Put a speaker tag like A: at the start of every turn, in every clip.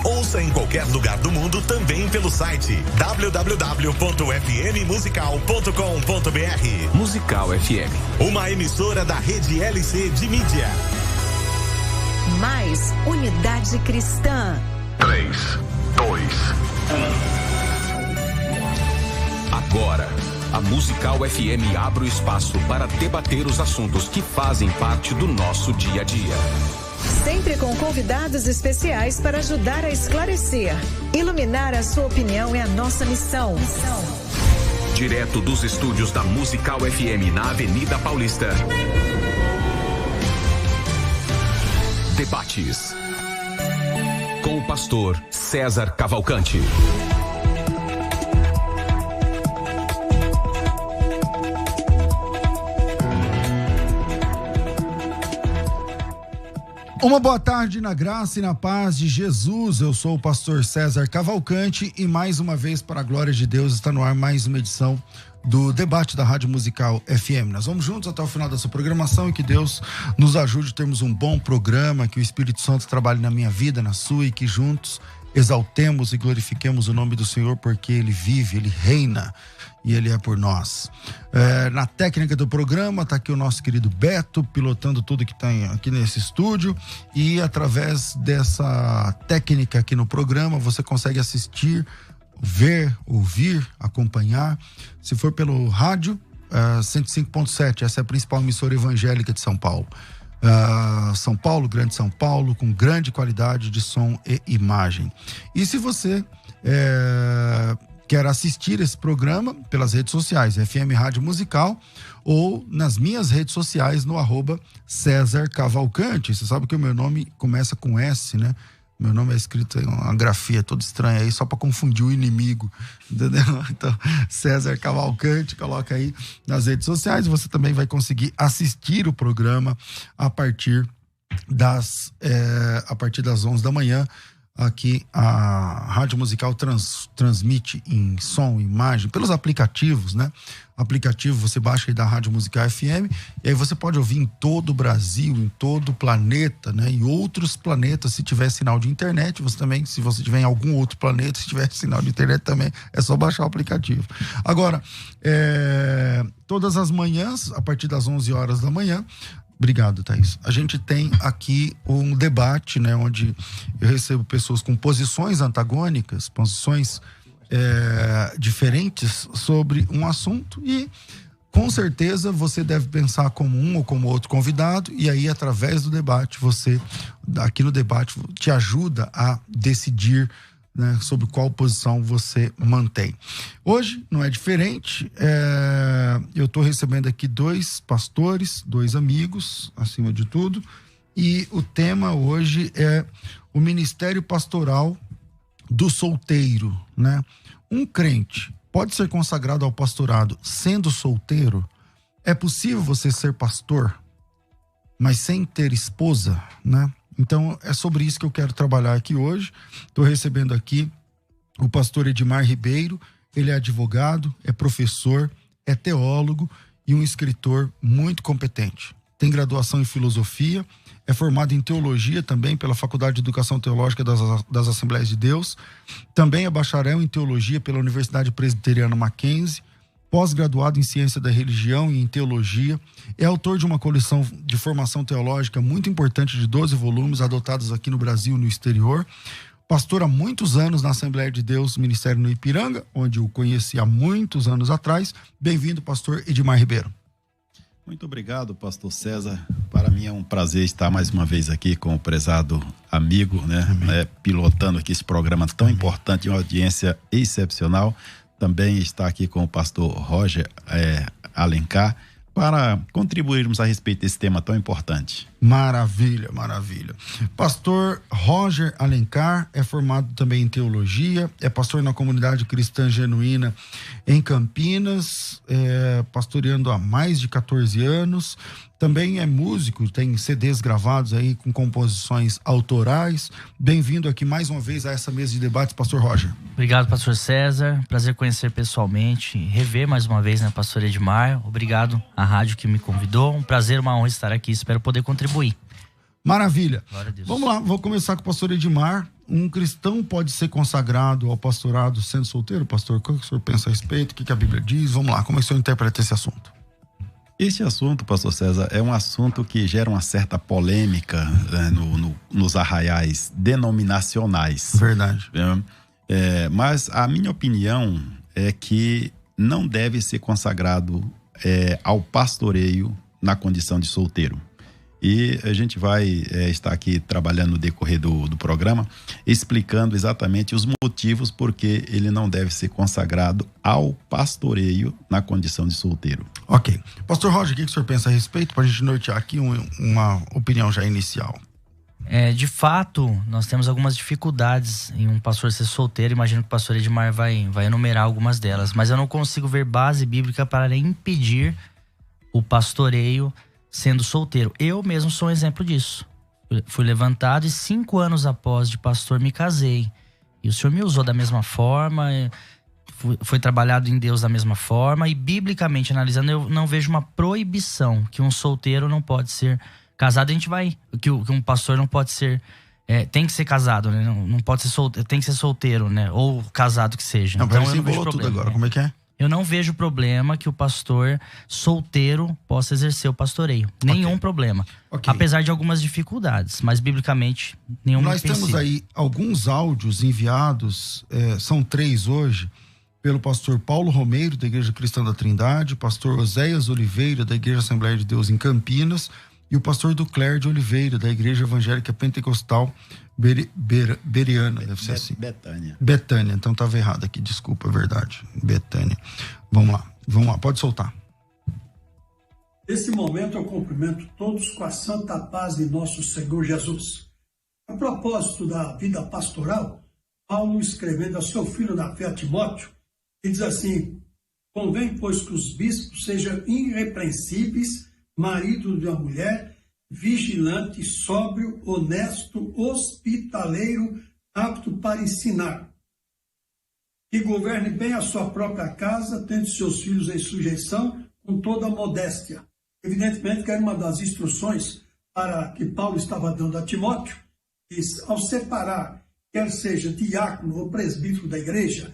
A: Ouça em qualquer lugar do mundo também pelo site www.fmmusical.com.br.
B: Musical FM,
A: uma emissora da rede LC de mídia.
C: Mais unidade cristã.
B: 3, 2, 1. Agora, a Musical FM abre o espaço para debater os assuntos que fazem parte do nosso dia a dia.
C: Sempre com convidados especiais para ajudar a esclarecer. Iluminar a sua opinião é a nossa missão.
B: Direto dos estúdios da Musical FM na Avenida Paulista. Debates. Com o pastor César Cavalcante.
D: Uma boa tarde na graça e na paz de Jesus. Eu sou o pastor César Cavalcante e mais uma vez, para a glória de Deus, está no ar mais uma edição do debate da Rádio Musical FM. Nós vamos juntos até o final dessa programação e que Deus nos ajude a termos um bom programa, que o Espírito Santo trabalhe na minha vida, na sua, e que juntos exaltemos e glorifiquemos o nome do Senhor, porque Ele vive, Ele reina e Ele é por nós. Na técnica do programa está aqui o nosso querido Beto, pilotando tudo que tem aqui nesse estúdio, e através dessa técnica aqui no programa você consegue assistir, ver, ouvir, acompanhar. Se for pelo rádio, 105.7, essa é a principal emissora evangélica de São Paulo. São Paulo, Grande São Paulo, com grande qualidade de som e imagem. E se você quer assistir esse programa pelas redes sociais, FM Rádio Musical, ou nas minhas redes sociais no @César Cavalcante. Você sabe que o meu nome começa com S, né? Meu nome é escrito em uma grafia toda estranha aí, só para confundir o inimigo, entendeu? Então, César Cavalcante, coloca aí nas redes sociais. Você também vai conseguir assistir o programa a partir das 11 da manhã. Aqui a Rádio Musical transmite em som e imagem pelos aplicativos, né? Aplicativo você baixa aí da Rádio Musical FM, e aí você pode ouvir em todo o Brasil, em todo o planeta, né? E outros planetas, se tiver sinal de internet. Você também, se você tiver em algum outro planeta, se tiver sinal de internet também, é só baixar o aplicativo. Agora, todas as manhãs, a partir das 11 horas da manhã, obrigado, Thaís, a gente tem aqui um debate, né, onde eu recebo pessoas com posições antagônicas, posições diferentes sobre um assunto, e com certeza você deve pensar como um ou como outro convidado, e aí através do debate, aqui no debate, te ajuda a decidir, né, sobre qual posição você mantém. Hoje não é diferente. Eu estou recebendo aqui dois pastores, dois amigos, acima de tudo, e o tema hoje é o ministério pastoral do solteiro, né? Um crente pode ser consagrado ao pastorado sendo solteiro? É possível você ser pastor, mas sem ter esposa, né? Então, é sobre isso que eu quero trabalhar aqui hoje. Estou recebendo aqui o pastor Edmar Ribeiro. Ele é advogado, é professor, é teólogo e um escritor muito competente. Tem graduação em filosofia, é formado em teologia também pela Faculdade de Educação Teológica das Assembleias de Deus. Também é bacharel em teologia pela Universidade Presbiteriana Mackenzie. Pós-graduado em ciência da religião e em teologia, é autor de uma coleção de formação teológica muito importante de 12 volumes, adotados aqui no Brasil e no exterior. Pastor há muitos anos na Assembleia de Deus, Ministério no Ipiranga, onde eu conheci há muitos anos atrás. Bem-vindo, pastor Edmar Ribeiro.
E: Muito obrigado, pastor César. Para mim é um prazer estar mais uma vez aqui com o prezado amigo, né, pilotando aqui esse programa tão importante, uma audiência excepcional. Também está aqui com o pastor Roger Alencar, para contribuirmos a respeito desse tema tão importante.
D: Maravilha, maravilha. Pastor Roger Alencar é formado também em teologia, é pastor na Comunidade Cristã Genuína em Campinas, pastoreando há mais de 14 anos. Também é músico, tem CDs gravados aí com composições autorais. Bem-vindo aqui mais uma vez a essa mesa de debates, pastor Roger.
F: Obrigado, pastor César. Prazer conhecer pessoalmente, rever mais uma vez, né, pastor Edmar. Obrigado à rádio que me convidou. Um prazer, uma honra estar aqui. Espero poder contribuir.
D: Maravilha.
F: Glória a Deus.
D: Vamos lá, vou começar com o pastor Edmar. Um cristão pode ser consagrado ao pastorado sendo solteiro, pastor? O que o senhor pensa a respeito? O que a Bíblia diz? Vamos lá, como é que o senhor interpreta esse assunto?
E: Esse assunto, pastor César, é um assunto que gera uma certa polêmica, né, nos arraiais denominacionais.
D: Verdade.
E: Mas a minha opinião é que não deve ser consagrado ao pastoreio na condição de solteiro. E a gente vai estar aqui trabalhando no decorrer do programa, explicando exatamente os motivos por que ele não deve ser consagrado ao pastoreio na condição de solteiro. Ok.
D: Pastor Roger, o que o senhor pensa a respeito? Para a gente nortear aqui uma opinião já inicial.
F: De fato, nós temos algumas dificuldades em um pastor ser solteiro. Imagino que o pastor Edmar vai enumerar algumas delas. Mas eu não consigo ver base bíblica para impedir o pastoreio sendo solteiro. Eu mesmo sou um exemplo disso. Fui levantado e 5 anos após de pastor me casei. E o Senhor me usou da mesma forma, foi trabalhado em Deus da mesma forma. E biblicamente analisando, eu não vejo uma proibição que um solteiro não pode ser casado. A gente vai... Que um pastor não pode ser... tem que ser casado, né? Não pode ser solteiro, tem que ser solteiro, né? Ou casado que seja.
D: Não,
F: então
D: eu não vejo problema. Tudo agora. Como é que é?
F: Eu não vejo problema que o pastor solteiro possa exercer o pastoreio. Nenhum problema. Apesar de algumas dificuldades, mas biblicamente nenhuma.
D: Nós temos aí alguns áudios enviados, são 3 hoje, pelo pastor Paulo Romeiro, da Igreja Cristã da Trindade, pastor Oséias Oliveira, da Igreja Assembleia de Deus em Campinas, e o pastor Ducler de Oliveira, da Igreja Evangélica Pentecostal Beriana, deve ser assim. Betânia, então estava errado aqui, desculpa, é verdade. Betânia. Vamos lá, pode soltar.
G: Nesse momento eu cumprimento todos com a santa paz de nosso Senhor Jesus. A propósito da vida pastoral, Paulo escrevendo a seu filho na fé, Timóteo, ele diz assim: convém, pois, que os bispos sejam irrepreensíveis, marido de uma mulher, vigilante, sóbrio, honesto, hospitaleiro, apto para ensinar. Que governe bem a sua própria casa, tendo seus filhos em sujeição, com toda a modéstia. Evidentemente que era uma das instruções para que Paulo estava dando a Timóteo, que ao separar, quer seja diácono ou presbítero da igreja,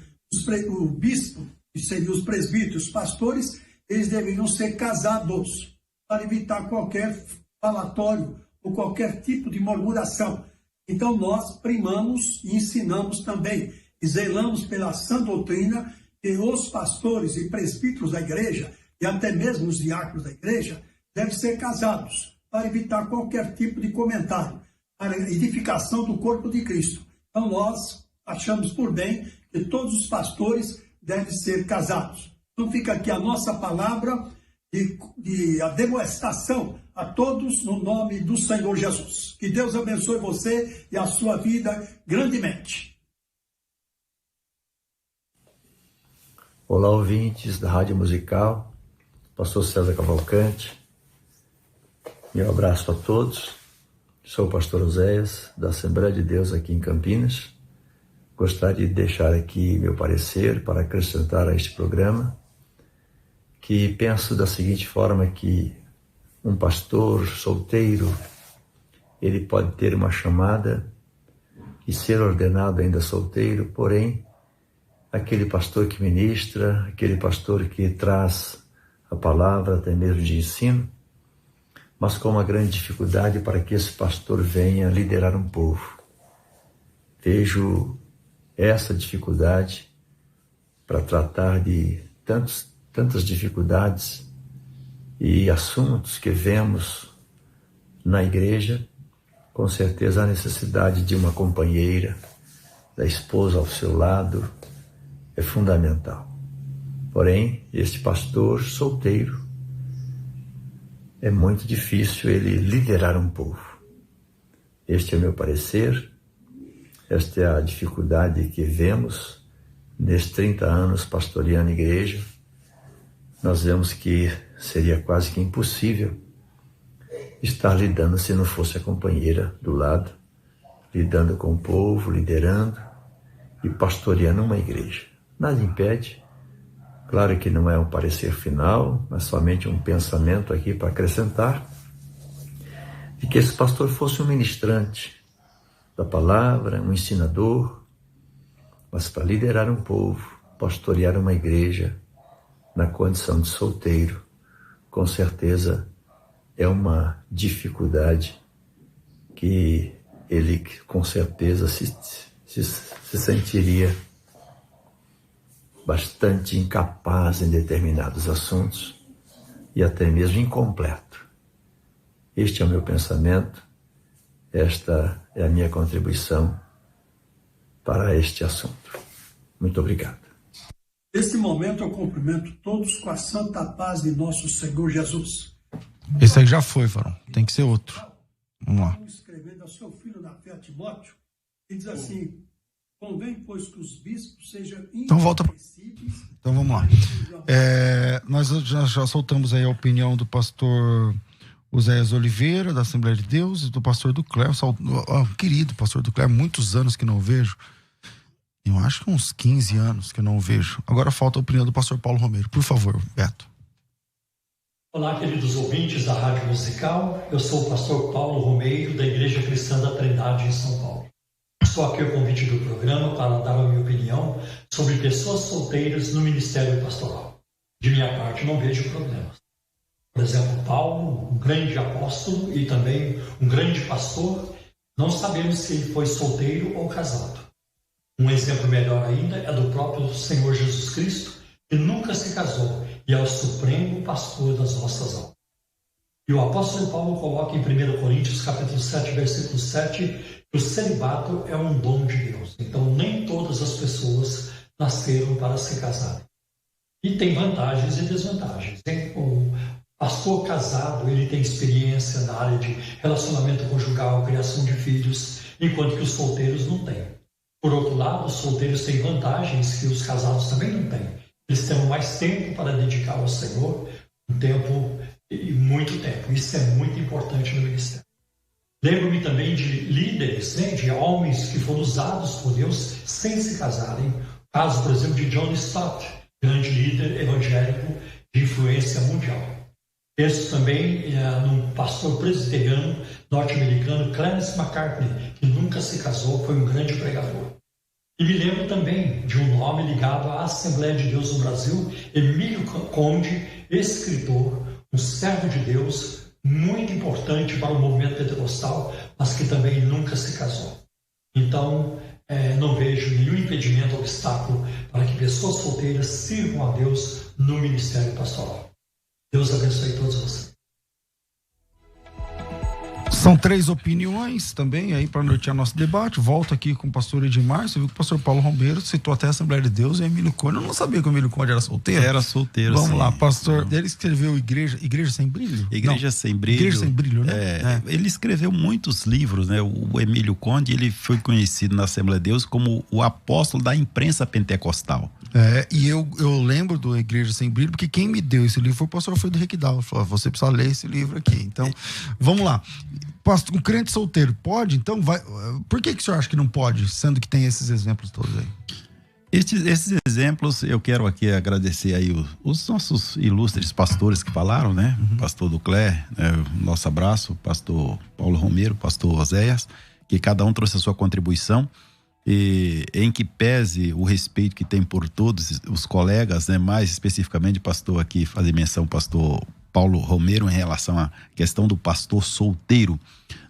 G: o bispo, que seriam os presbíteros, os pastores, eles deveriam ser casados, para evitar qualquer falatório ou qualquer tipo de murmuração. Então nós primamos e ensinamos também, e zelamos pela sã doutrina que os pastores e presbíteros da igreja, e até mesmo os diáconos da igreja, devem ser casados, para evitar qualquer tipo de comentário, para a edificação do corpo de Cristo. Então nós achamos por bem que todos os pastores devem ser casados. Então fica aqui a nossa palavra de ademoestação a todos no nome do Senhor Jesus. Que Deus abençoe você e a sua vida grandemente.
H: Olá, ouvintes da Rádio Musical, pastor César Cavalcante. Meu abraço a todos. Sou o pastor Oséias, da Assembleia de Deus aqui em Campinas. Gostaria de deixar aqui meu parecer para acrescentar a este programa, que penso da seguinte forma, que um pastor solteiro, ele pode ter uma chamada e ser ordenado ainda solteiro, porém, aquele pastor que ministra, aquele pastor que traz a palavra até mesmo de ensino, mas com uma grande dificuldade para que esse pastor venha liderar um povo. Vejo essa dificuldade para tratar de tantas dificuldades e assuntos que vemos na igreja. Com certeza a necessidade de uma companheira, da esposa ao seu lado, é fundamental. Porém, este pastor solteiro, é muito difícil ele liderar um povo. Este é o meu parecer, esta é a dificuldade que vemos nesses 30 anos pastoreando a igreja. Nós vemos que seria quase que impossível estar lidando se não fosse a companheira do lado, lidando com o povo, liderando e pastoreando uma igreja. Nada impede, claro que não é um parecer final, mas somente um pensamento aqui para acrescentar, e que esse pastor fosse um ministrante da palavra, um ensinador, mas para liderar um povo, pastorear uma igreja na condição de solteiro, com certeza é uma dificuldade que ele com certeza se sentiria bastante incapaz em determinados assuntos e até mesmo incompleto. Este é o meu pensamento, esta é a minha contribuição para este assunto. Muito obrigado.
G: Neste momento eu cumprimento todos com a santa paz de nosso Senhor Jesus.
D: Esse aí já foi, Farão. Tem que ser outro. Vamos lá.
G: Escrevendo ao seu filho na fé, Timóteo, e diz assim: convém, pois, que os bispos sejam
D: Então volta. Então vamos lá. Nós já soltamos aí a opinião do pastor Oséias Oliveira, da Assembleia de Deus, e do pastor Ducler, querido pastor Ducler, muitos anos que não vejo. Eu acho que uns 15 anos que eu não vejo. Agora falta a opinião do pastor Paulo Romeiro. Por favor, Beto.
I: Olá, queridos ouvintes da Rádio Musical. Eu sou o pastor Paulo Romeiro, da Igreja Cristã da Trindade, em São Paulo. Estou aqui ao convite do programa para dar a minha opinião sobre pessoas solteiras no ministério pastoral. De minha parte, não vejo problemas. Por exemplo, Paulo, um grande apóstolo e também um grande pastor, não sabemos se ele foi solteiro ou casado. Um exemplo melhor ainda é do próprio Senhor Jesus Cristo, que nunca se casou e é o supremo pastor das nossas almas. E o apóstolo Paulo coloca em 1 Coríntios, capítulo 7, versículo 7, que o celibato é um dom de Deus. Então, nem todas as pessoas nasceram para se casarem. E tem vantagens e desvantagens. O pastor casado, ele tem experiência na área de relacionamento conjugal, criação de filhos, enquanto que os solteiros não têm. Por outro lado, os solteiros têm vantagens que os casados também não têm. Eles têm mais tempo para dedicar ao Senhor, um tempo e muito tempo. Isso é muito importante no ministério. Lembro-me também de líderes, de homens que foram usados por Deus sem se casarem. O caso, por exemplo, de John Stott, grande líder evangélico de influência mundial. Penso também no pastor presbiteriano norte-americano Clarence McCartney, que nunca se casou, foi um grande pregador. E me lembro também de um nome ligado à Assembleia de Deus no Brasil, Emílio Conde, escritor, um servo de Deus, muito importante para o movimento pentecostal, mas que também nunca se casou. Então, não vejo nenhum impedimento, obstáculo para que pessoas solteiras sirvam a Deus no ministério pastoral. Deus abençoe todos vocês.
D: São 3 opiniões também aí para nortear nosso debate. Volto aqui com o pastor Edmar. Você viu que o pastor Paulo Romero citou até a Assembleia de Deus e Emílio Conde. Eu não sabia que o Emílio Conde era solteiro.
E: Era solteiro,
D: Vamos
E: sim.
D: lá, pastor. Ele escreveu Igreja Sem Brilho?
E: Igreja Sem Brilho.
D: Igreja Sem Brilho, né?
E: Ele escreveu muitos livros, né? O Emílio Conde, ele foi conhecido na Assembleia de Deus como o apóstolo da imprensa pentecostal.
D: E eu lembro do Igreja Sem Brilho, porque quem me deu esse livro foi o pastor Alfredo Requidal. Ele falou: você precisa ler esse livro aqui. Então, vamos lá. Um crente solteiro pode? Então, por que o senhor acha que não pode, sendo que tem esses exemplos todos aí?
E: Esses exemplos, eu quero aqui agradecer aí os nossos ilustres pastores que falaram, né? Pastor Ducler, nosso abraço, pastor Paulo Romero, pastor Oséias, que cada um trouxe a sua contribuição. E em que pese o respeito que tem por todos os colegas, né? Mais especificamente, pastor aqui, fazer menção, pastor Paulo Romero, em relação à questão do pastor solteiro,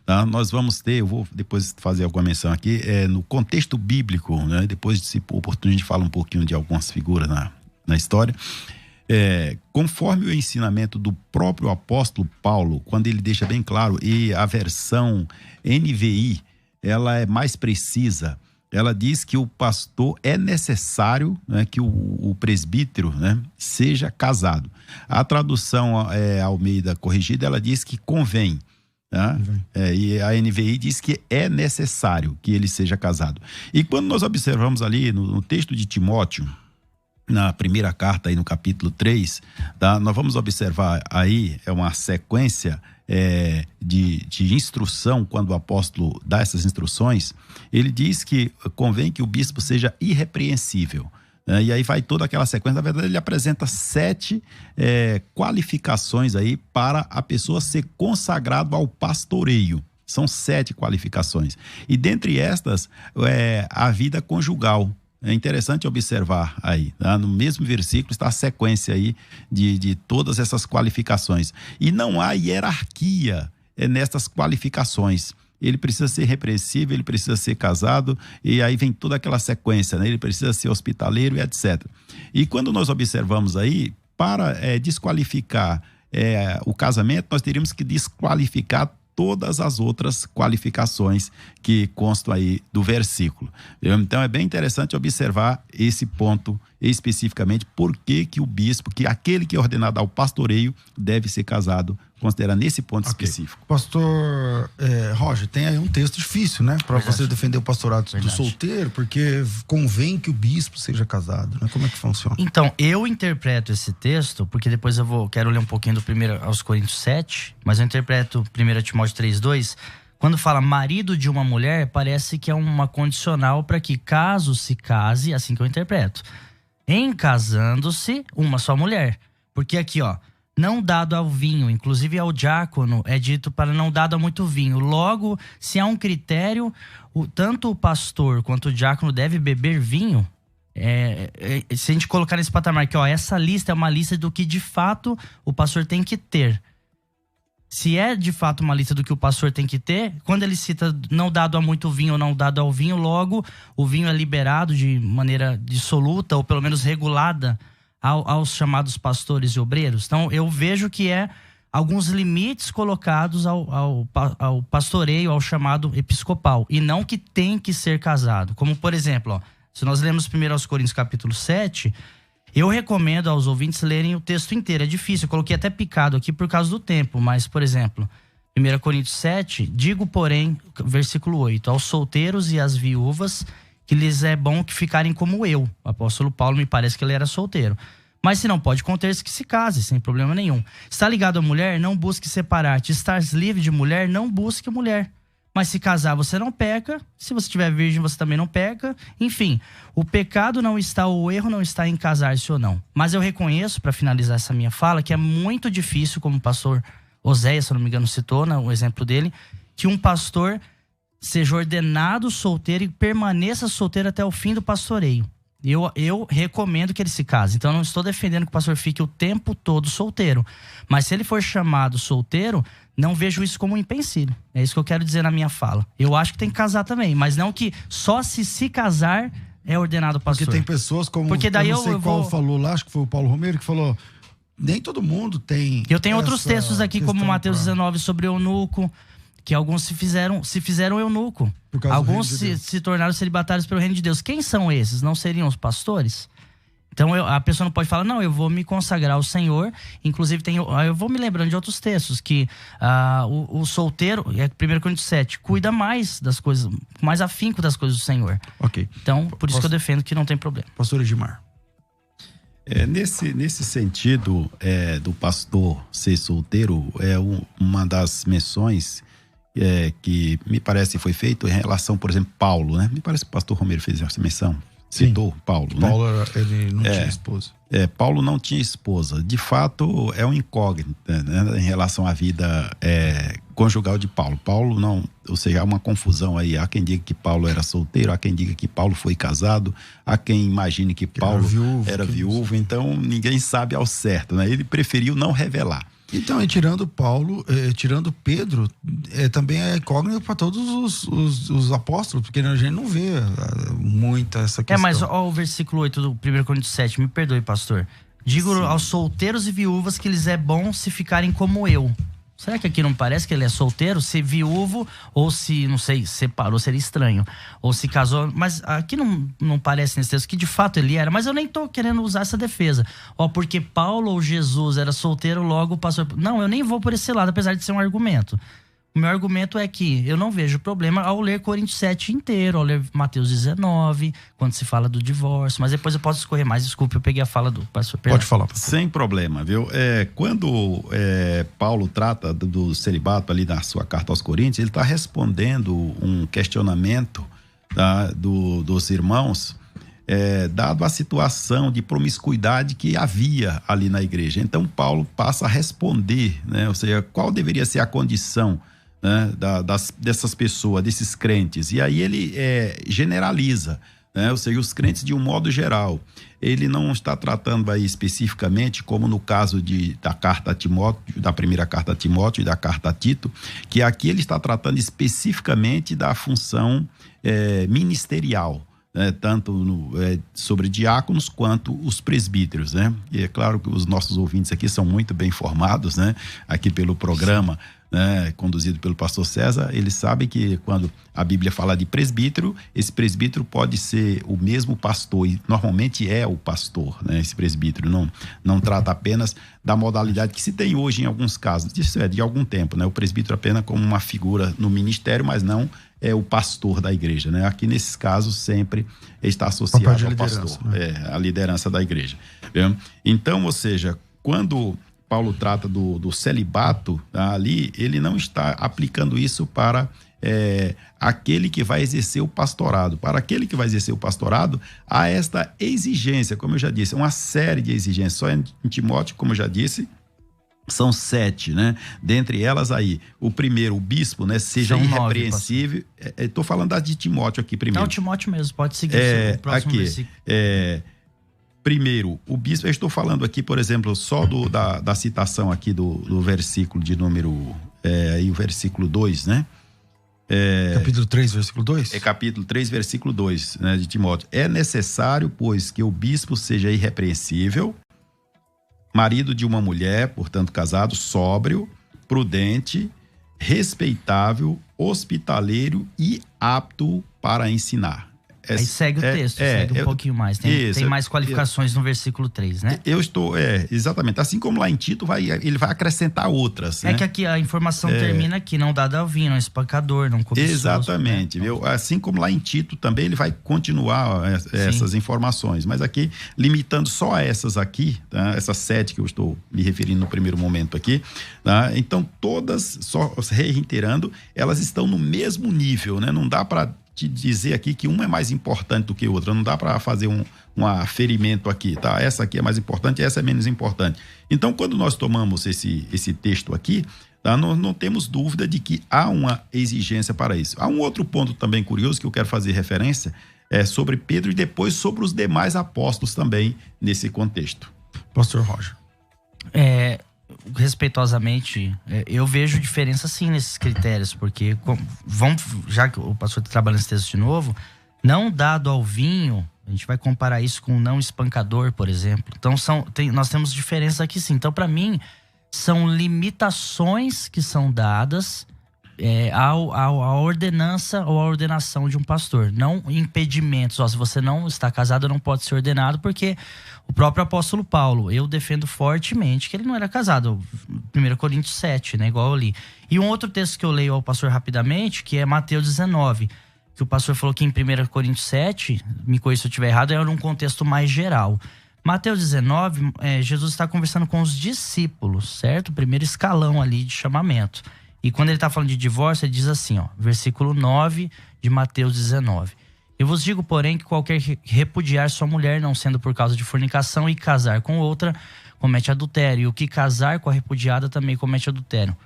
E: tá? Nós vamos ter, eu vou depois fazer alguma menção aqui, no contexto bíblico, né? Depois de se oportunidade de falar um pouquinho de algumas figuras na história, conforme o ensinamento do próprio apóstolo Paulo, quando ele deixa bem claro, e a versão NVI, ela é mais precisa. Ela diz que o pastor é necessário, né, que o presbítero, né, seja casado. A tradução Almeida Corrigida, ela diz que convém. Tá? E a NVI diz que é necessário que ele seja casado. E quando nós observamos ali no texto de Timóteo, na primeira carta, aí no capítulo 3, tá? Nós vamos observar aí, uma sequência de instrução. Quando o apóstolo dá essas instruções, ele diz que convém que o bispo seja irrepreensível, E aí vai toda aquela sequência. Na verdade, ele apresenta 7 qualificações aí para a pessoa ser consagrado ao pastoreio. São 7 qualificações. E dentre estas, a vida conjugal. É interessante observar aí, tá? No mesmo versículo está a sequência aí de todas essas qualificações. E não há hierarquia nestas qualificações. Ele precisa ser repreensível, ele precisa ser casado, e aí vem toda aquela sequência, né? Ele precisa ser hospitaleiro e etc. E quando nós observamos aí, para desqualificar o casamento, nós teríamos que desqualificar todas as outras qualificações que constam aí do versículo. Então é bem interessante observar esse ponto especificamente, por que o bispo, que aquele que é ordenado ao pastoreio, deve ser casado, considerando esse ponto específico.
D: Pastor Roger, tem aí um texto difícil, né? Para você defender o pastorado do solteiro, porque convém que o bispo seja casado, né? Como é que funciona?
F: Então, eu interpreto esse texto, porque depois quero ler um pouquinho do 1 aos Coríntios 7, mas eu interpreto 1 Timóteo 3:2, quando fala marido de uma mulher, parece que é uma condicional para que caso se case, assim que eu interpreto, em casando-se uma só mulher. Porque aqui, ó, não dado ao vinho, inclusive ao diácono é dito para não dado a muito vinho. Logo, se há um critério, tanto o pastor quanto o diácono deve beber vinho. Se a gente colocar nesse patamar aqui, ó, essa lista é uma lista do que de fato o pastor tem que ter. Se é de fato uma lista do que o pastor tem que ter, quando ele cita não dado a muito vinho ou não dado ao vinho, logo o vinho é liberado de maneira dissoluta ou pelo menos regulada aos chamados pastores e obreiros. Então eu vejo que alguns limites colocados ao pastoreio, ao chamado episcopal, e não que tem que ser casado. Como por exemplo, ó, se nós lemos 1 aos Coríntios capítulo 7, eu recomendo aos ouvintes lerem o texto inteiro. É difícil, eu coloquei até picado aqui por causa do tempo, mas, por exemplo, 1 Coríntios 7, digo, porém, versículo 8, aos solteiros e às viúvas, que lhes é bom que ficarem como eu. O apóstolo Paulo, me parece que ele era solteiro. Mas se não pode conter-se, que se case, sem problema nenhum. Está ligado à mulher, não busque separar-te. Estás livre de mulher, não busque mulher. Mas se casar, você não peca. Se você estiver virgem, você também não peca. Enfim, o pecado não está, o erro não está em casar-se ou não. Mas eu reconheço, para finalizar essa minha fala, que é muito difícil, como o pastor Oséias, se eu não me engano, citou, né, o exemplo dele, que um pastor seja ordenado solteiro e permaneça solteiro até o fim do pastoreio. Eu recomendo que ele se case. Então eu não estou defendendo que o pastor fique o tempo todo solteiro. Mas se ele for chamado solteiro, não vejo isso como um empecilho. É isso que eu quero dizer na minha fala. Eu acho que tem que casar também, mas não que só se casar é ordenado pastor.
D: Porque tem pessoas como...
F: Porque daí
D: eu não sei qual falou lá, acho que foi o Paulo Romeiro que falou... Nem todo mundo tem...
F: Eu tenho outros textos aqui, como Mateus 19, sobre eunuco, que alguns se fizeram eunuco. Alguns se tornaram celibatários pelo reino de Deus. Quem são esses? Não seriam os pastores? Então a pessoa não pode falar, não, eu vou me consagrar ao Senhor. Inclusive eu vou me lembrando de outros textos que o solteiro, 1 Coríntios 7, cuida mais das coisas, mais afinco das coisas do Senhor.
D: Ok.
F: Então, por isso que eu defendo que não tem problema.
D: Pastor Edmar.
E: Nesse sentido do pastor ser solteiro, uma das menções que me parece foi feito em relação, por exemplo, Paulo, né? Me parece que o pastor Romeiro fez essa menção. Citou Paulo, né?
D: Paulo, ele não tinha esposa.
E: Paulo não tinha esposa. De fato, é um incógnito, né, em relação à vida conjugal de Paulo. Paulo não, ou seja, há uma confusão aí. Há quem diga que Paulo era solteiro, há quem diga que Paulo foi casado, há quem imagine que Paulo era viúvo. Então, ninguém sabe ao certo, né? Ele preferiu não revelar.
D: Então, e tirando Pedro, também é incógnito para todos os apóstolos, porque a gente não vê muito essa questão.
F: Mas ó, o versículo 8 do 1 Coríntios 7, me perdoe, pastor. Digo aos solteiros e viúvas que lhes é bom se ficarem como eu. Será que aqui não parece que ele é solteiro? Se viúvo, ou se, não sei, separou, seria estranho. Ou se casou, mas aqui não parece nesse texto que de fato ele era. Mas eu nem tô querendo usar essa defesa. Porque Paulo ou Jesus era solteiro, logo o pastor... Não, eu nem vou por esse lado, apesar de ser um argumento. O meu argumento é que eu não vejo problema ao ler Coríntios 7 inteiro, ao ler Mateus 19, quando se fala do divórcio. Mas depois eu posso escorrer mais. Desculpe, eu peguei a fala do pastor Pedro.
E: Pode falar, pastor. Sem problema, viu? Quando Paulo trata do celibato ali na sua carta aos Coríntios, ele está respondendo um questionamento dos irmãos dado a situação de promiscuidade que havia ali na igreja. Então Paulo passa a responder, né? Ou seja, qual deveria ser a condição, né, dessas pessoas, desses crentes. E aí ele generaliza, né? Ou seja, os crentes de um modo geral. Ele não está tratando aí especificamente, como no caso da carta a Timóteo, da primeira carta a Timóteo e da carta a Tito, que aqui ele está tratando especificamente da função ministerial, né? Tanto sobre diáconos quanto os presbíteros, né? E é claro que os nossos ouvintes aqui são muito bem informados, né? Aqui pelo programa, né, conduzido pelo pastor César, eles sabem que quando a Bíblia fala de presbítero, esse presbítero pode ser o mesmo pastor, e normalmente é o pastor, né? Esse presbítero não trata apenas da modalidade que se tem hoje em alguns casos, isso é de algum tempo, né? O presbítero apenas como uma figura no ministério, mas não é o pastor da igreja, né? Aqui nesses casos sempre está associado ao pastor, né? A liderança da igreja. Então, ou seja, quando Paulo trata do celibato, tá, ali, ele não está aplicando isso para aquele que vai exercer o pastorado. Para aquele que vai exercer o pastorado, há esta exigência, como eu já disse, uma série de exigências. Só em Timóteo, como eu já disse, são 7, né? Dentre elas aí, o primeiro, o bispo, né? Seja irrepreensível. Estou falando da de Timóteo aqui primeiro.
F: Não, Timóteo mesmo, pode seguir o próximo
E: aqui,
F: versículo.
E: Primeiro, o bispo, eu estou falando aqui, por exemplo, só da citação aqui do versículo de número, aí o versículo 2, né?
D: Capítulo 3, versículo 2?
E: Capítulo 3, versículo 2, né, de Timóteo. É necessário, pois, que o bispo seja irrepreensível, marido de uma mulher, portanto casado, sóbrio, prudente, respeitável, hospitaleiro e apto para ensinar.
F: Aí segue o texto, segue um pouquinho mais. Tem mais qualificações no versículo 3, né?
E: Eu estou, exatamente. Assim como lá em Tito, ele vai acrescentar outras.
F: É, né? Que aqui a informação termina aqui, não dado ao vinho, não espancador, não cobiçoso.
E: Exatamente, né? Viu? Assim como lá em Tito também ele vai continuar essas informações. Mas aqui, limitando só a essas aqui, tá? Essas 7 que eu estou me referindo no primeiro momento aqui, tá? Então todas, só reiterando, elas estão no mesmo nível, né? Não dá para te dizer aqui que uma é mais importante do que outra, não dá para fazer um aferimento aqui, tá? Essa aqui é mais importante, essa é menos importante. Então, quando nós tomamos esse texto aqui, tá? Não temos dúvida de que há uma exigência para isso. Há um outro ponto também curioso que eu quero fazer referência, sobre Pedro e depois sobre os demais apóstolos também nesse contexto.
D: Pastor Roger.
F: Respeitosamente, eu vejo diferença sim nesses critérios, porque já que o pastor está trabalhando esse texto de novo, não dado ao vinho, a gente vai comparar isso com não espancador, por exemplo. Então nós temos diferenças aqui sim. Então, para mim, são limitações que são dadas à ordenança ou à ordenação de um pastor, não impedimentos. Se você não está casado, não pode ser ordenado, porque o próprio apóstolo Paulo, eu defendo fortemente que ele não era casado. 1 Coríntios 7, né, igual eu li. E um outro texto que eu leio ao pastor rapidamente, que é Mateus 19, que o pastor falou que em 1 Coríntios 7, me corrija se eu estiver errado, era um contexto mais geral. Mateus 19, Jesus está conversando com os discípulos, certo? O primeiro escalão ali de chamamento. E quando ele está falando de divórcio, ele diz assim, ó, versículo 9 de Mateus 19. Eu vos digo, porém, que qualquer que repudiar sua mulher, não sendo por causa de fornicação, e casar com outra, comete adultério. E o que casar com a repudiada também comete adultério.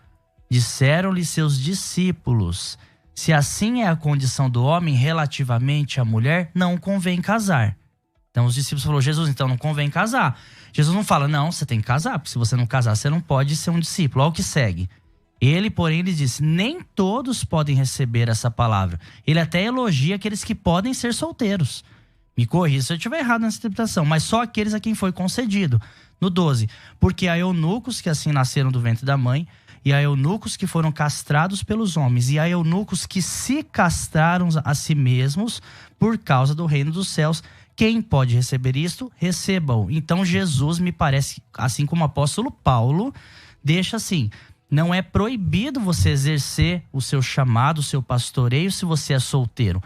F: Disseram-lhe seus discípulos, se assim é a condição do homem relativamente à mulher, não convém casar. Então os discípulos falaram, Jesus, então não convém casar. Jesus não fala, não, você tem que casar, porque se você não casar, você não pode ser um discípulo. Olha o que segue. Ele, porém, lhe disse, nem todos podem receber essa palavra. Ele até elogia aqueles que podem ser solteiros. Me corrija se eu estiver errado nessa interpretação, mas só aqueles a quem foi concedido. No 12, porque há eunucos que assim nasceram do ventre da mãe, e há eunucos que foram castrados pelos homens, e há eunucos que se castraram a si mesmos por causa do reino dos céus. Quem pode receber isto, recebam. Então Jesus, me parece, assim como o apóstolo Paulo, deixa assim, não é proibido você exercer o seu chamado, o seu pastoreio, se você é solteiro.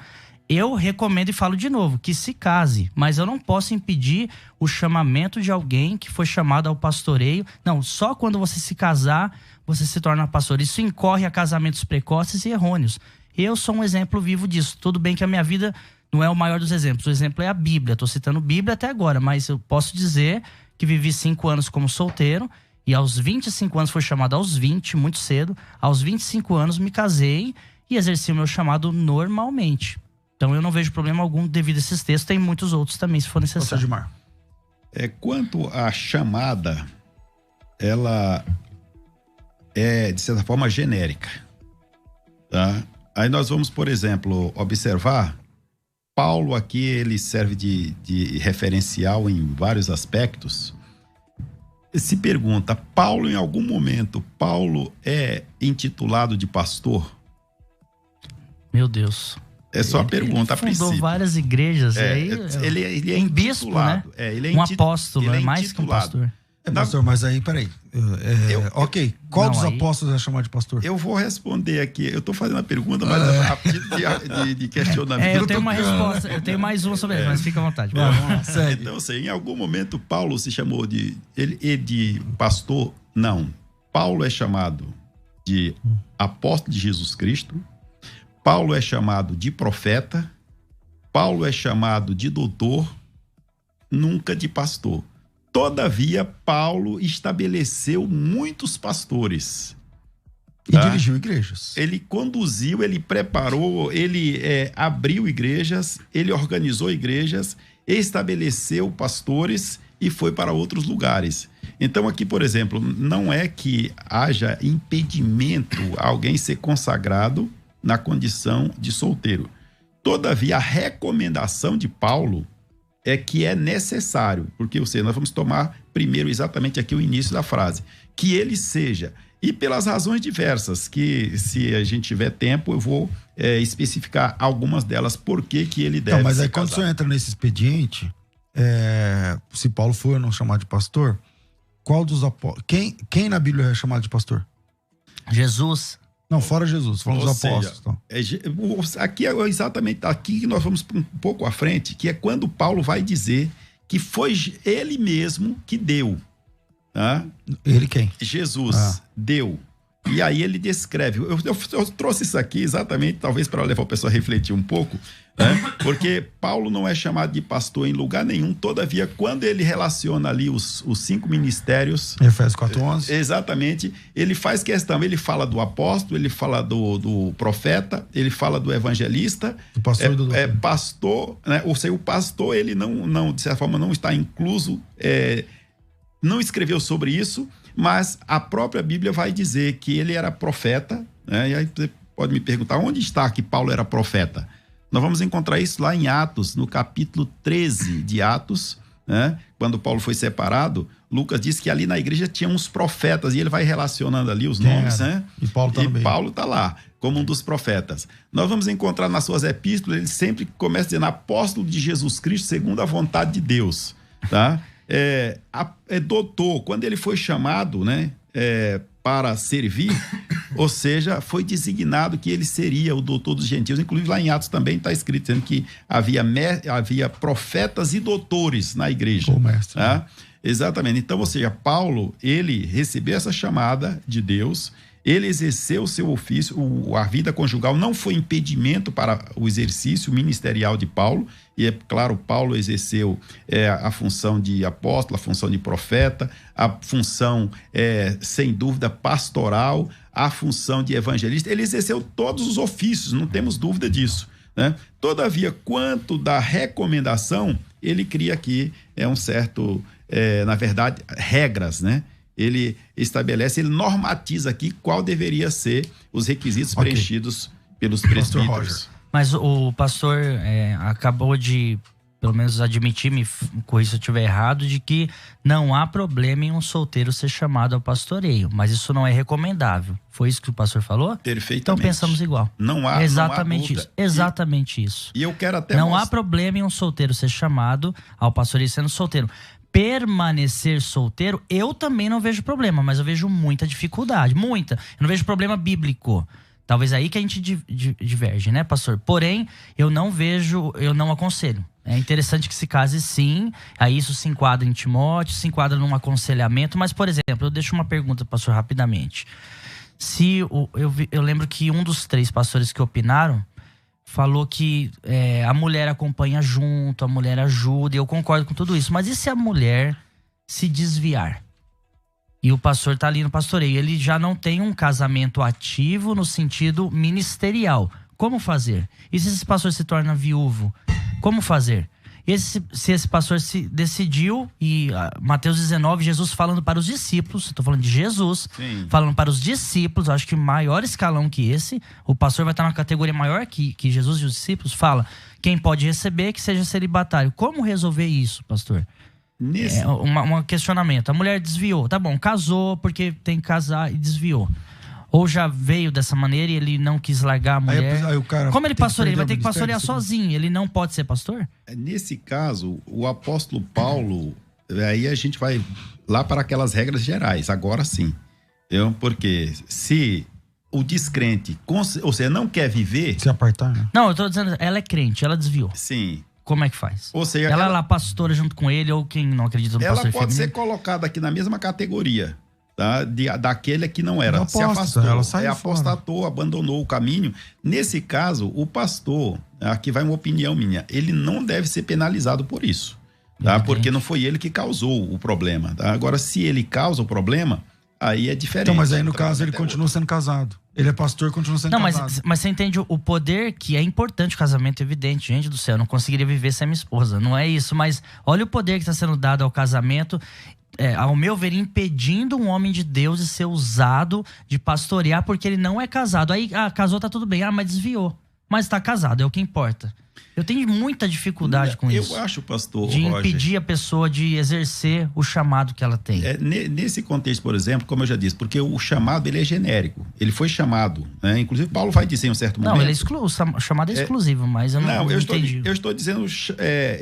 F: Eu recomendo e falo de novo, que se case, mas eu não posso impedir o chamamento de alguém que foi chamado ao pastoreio. Não, só quando você se casar, você se torna pastor. Isso incorre a casamentos precoces e errôneos. Eu sou um exemplo vivo disso. Tudo bem que a minha vida não é o maior dos exemplos. O exemplo é a Bíblia. Estou citando Bíblia até agora, mas eu posso dizer que vivi 5 anos como solteiro e aos 25 anos fui chamado aos 20, muito cedo. Aos 25 anos me casei e exerci o meu chamado normalmente. Então eu não vejo problema algum devido a esses textos. Tem muitos outros também, se for necessário.
D: Edmar.
E: Quanto à chamada, ela é, de certa forma, genérica. Tá? Aí nós vamos, por exemplo, observar, Paulo aqui, ele serve de referencial em vários aspectos. Se pergunta, Paulo, em algum momento, Paulo é intitulado de pastor?
F: Meu Deus.
E: É só a pergunta, a princípio.
F: Ele fundou várias igrejas.
E: Ele é
F: um bispo, né?
E: Ele é
F: um apóstolo, é mais que um pastor.
D: Pastor, mas aí, peraí. Ok, qual dos apóstolos é chamado de pastor?
E: Eu vou responder aqui. Eu tô fazendo a pergunta, mas a pedido de questionamento.
F: Eu tenho uma resposta, eu tenho mais uma sobre isso, mas fica à vontade.
E: Então, assim, em algum momento, Paulo se chamou de pastor? Não. Paulo é chamado de apóstolo de Jesus Cristo. Paulo é chamado de profeta. Paulo é chamado de doutor, nunca de pastor. Todavia, Paulo estabeleceu muitos pastores.
D: E dirigiu igrejas.
E: Ele conduziu, ele preparou, ele abriu igrejas, ele organizou igrejas, estabeleceu pastores e foi para outros lugares. Então aqui, por exemplo, não é que haja impedimento a alguém ser consagrado na condição de solteiro. Todavia, a recomendação de Paulo é que é necessário, porque nós vamos tomar primeiro exatamente aqui o início da frase, que ele seja, e pelas razões diversas, que se a gente tiver tempo, eu vou especificar algumas delas, por que ele deve
D: ser. Mas aí
E: casado.
D: quando você entra nesse expediente, se Paulo for ou não chamado de pastor, qual dos apóstolos, quem na Bíblia é chamado de pastor?
F: Jesus.
D: Não, fora Jesus, falando dos apóstolos. Então.
E: Aqui é exatamente aqui que nós vamos um pouco à frente, que é quando Paulo vai dizer que foi ele mesmo que deu. Tá?
D: Ele quem?
E: Jesus deu. E aí ele descreve. Eu trouxe isso aqui exatamente, talvez para levar o pessoal a refletir um pouco, né? Porque Paulo não é chamado de pastor em lugar nenhum. Todavia, quando ele relaciona ali os 5 ministérios...
D: Efésios 4:11.
E: Exatamente. Ele faz questão, ele fala do apóstolo, ele fala do profeta, ele fala do evangelista.
D: Do pastor e do doutor.
E: Pastor, né? Ou seja, o pastor, ele não de certa forma, não está incluso... não escreveu sobre isso, mas a própria Bíblia vai dizer que ele era profeta, né? E aí você pode me perguntar, onde está que Paulo era profeta? Nós vamos encontrar isso lá em Atos, no capítulo 13 de Atos, né? Quando Paulo foi separado, Lucas diz que ali na igreja tinha uns profetas, e ele vai relacionando ali os nomes, né?
D: E Paulo está no meio.
E: Paulo está lá, como um dos profetas. Nós vamos encontrar nas suas epístolas, ele sempre começa dizendo, apóstolo de Jesus Cristo, segundo a vontade de Deus, tá? Doutor, quando ele foi chamado, né, para servir, ou seja, foi designado que ele seria o doutor dos gentios. Inclusive lá em Atos também está escrito dizendo que havia profetas e doutores na igreja.
D: O mestre.
E: Tá? Exatamente. Então, ou seja, Paulo, ele recebeu essa chamada de Deus, ele exerceu o seu ofício, a vida conjugal não foi impedimento para o exercício ministerial de Paulo, e é claro, Paulo exerceu a função de apóstolo, a função de profeta, a função, sem dúvida, pastoral, a função de evangelista, ele exerceu todos os ofícios, não temos dúvida disso, né? Todavia, quanto da recomendação, ele cria aqui um certo, na verdade, regras, né? Ele estabelece, ele normatiza aqui qual deveria ser os requisitos preenchidos pelos presbíteros.
F: Mas o pastor acabou de, pelo menos, admitir, me corrija se eu estiver errado, de que não há problema em um solteiro ser chamado ao pastoreio, mas isso não é recomendável. Foi isso que o pastor falou?
E: Perfeitamente.
F: Então pensamos igual.
E: Não há
F: exatamente
E: não há
F: isso. Exatamente isso.
E: E eu quero até
F: não há problema em um solteiro ser chamado ao pastoreio sendo solteiro. Permanecer solteiro, eu também não vejo problema, mas eu vejo muita dificuldade, muita. Eu não vejo problema bíblico. Talvez aí que a gente diverge, né, pastor? Porém, eu não aconselho. É interessante que se case sim, aí isso se enquadra em Timóteo, se enquadra num aconselhamento, mas, por exemplo, eu deixo uma pergunta, pastor, rapidamente. Eu lembro que um dos 3 pastores que opinaram falou que a mulher acompanha junto, a mulher ajuda, e eu concordo com tudo isso. Mas e se a mulher se desviar? E o pastor tá ali no pastoreio, ele já não tem um casamento ativo no sentido ministerial. Como fazer? E se esse pastor se torna viúvo? Como fazer? Se esse pastor se decidiu, e Mateus 19, Jesus falando para os discípulos, estou falando de Jesus, sim, falando para os discípulos, acho que maior escalão que esse, o pastor vai estar numa categoria maior que Jesus e os discípulos, fala, quem pode receber que seja celibatário. Como resolver isso, pastor? Um questionamento, a mulher desviou, tá bom, casou porque tem que casar e desviou. Ou já veio dessa maneira e ele não quis largar a mulher. Aí o cara como ele pastoreia? Ele vai ter que pastorear sozinho. Ele não pode ser pastor?
E: Nesse caso, o apóstolo Paulo, aí a gente vai lá para aquelas regras gerais. Agora sim. Porque se o descrente, ou seja, não quer viver...
D: Se apartar, né?
F: Não, eu tô dizendo, ela é crente, ela desviou.
E: Sim.
F: Como é que faz?
E: Ou seja,
F: ela é lá pastora junto com ele, ou quem não acredita no pastor feminino?
E: Ela pode ser colocada aqui na mesma categoria, tá? Daquele que não era, se afastou,
D: ela saiu
E: apostatou, abandonou o caminho. Nesse caso, o pastor, aqui vai uma opinião minha, ele não deve ser penalizado por isso, tá? Porque não foi ele que causou o problema, tá? Agora, se ele causa o problema, aí é diferente.
D: Então, mas aí no caso ele continua sendo casado. Ele é pastor e continua sendo casado.
F: Mas você entende o poder que é importante o casamento, evidente. Gente do céu, eu não conseguiria viver sem minha esposa. Não é isso, mas olha o poder que está sendo dado ao casamento, ao meu ver, impedindo um homem de Deus de ser usado, de pastorear, porque ele não é casado. Aí, casou, tá tudo bem. Mas desviou. Mas tá casado, é o que importa. Eu tenho muita dificuldade com isso.
E: Eu acho, pastor
F: de
E: Roger,
F: impedir a pessoa de exercer o chamado que ela tem.
E: Nesse contexto, por exemplo, como eu já disse, porque o chamado ele é genérico. Ele foi chamado, né? Inclusive Paulo vai dizer em um certo momento...
F: Não, ele o chamado é exclusivo, mas eu não entendi.
E: Eu estou dizendo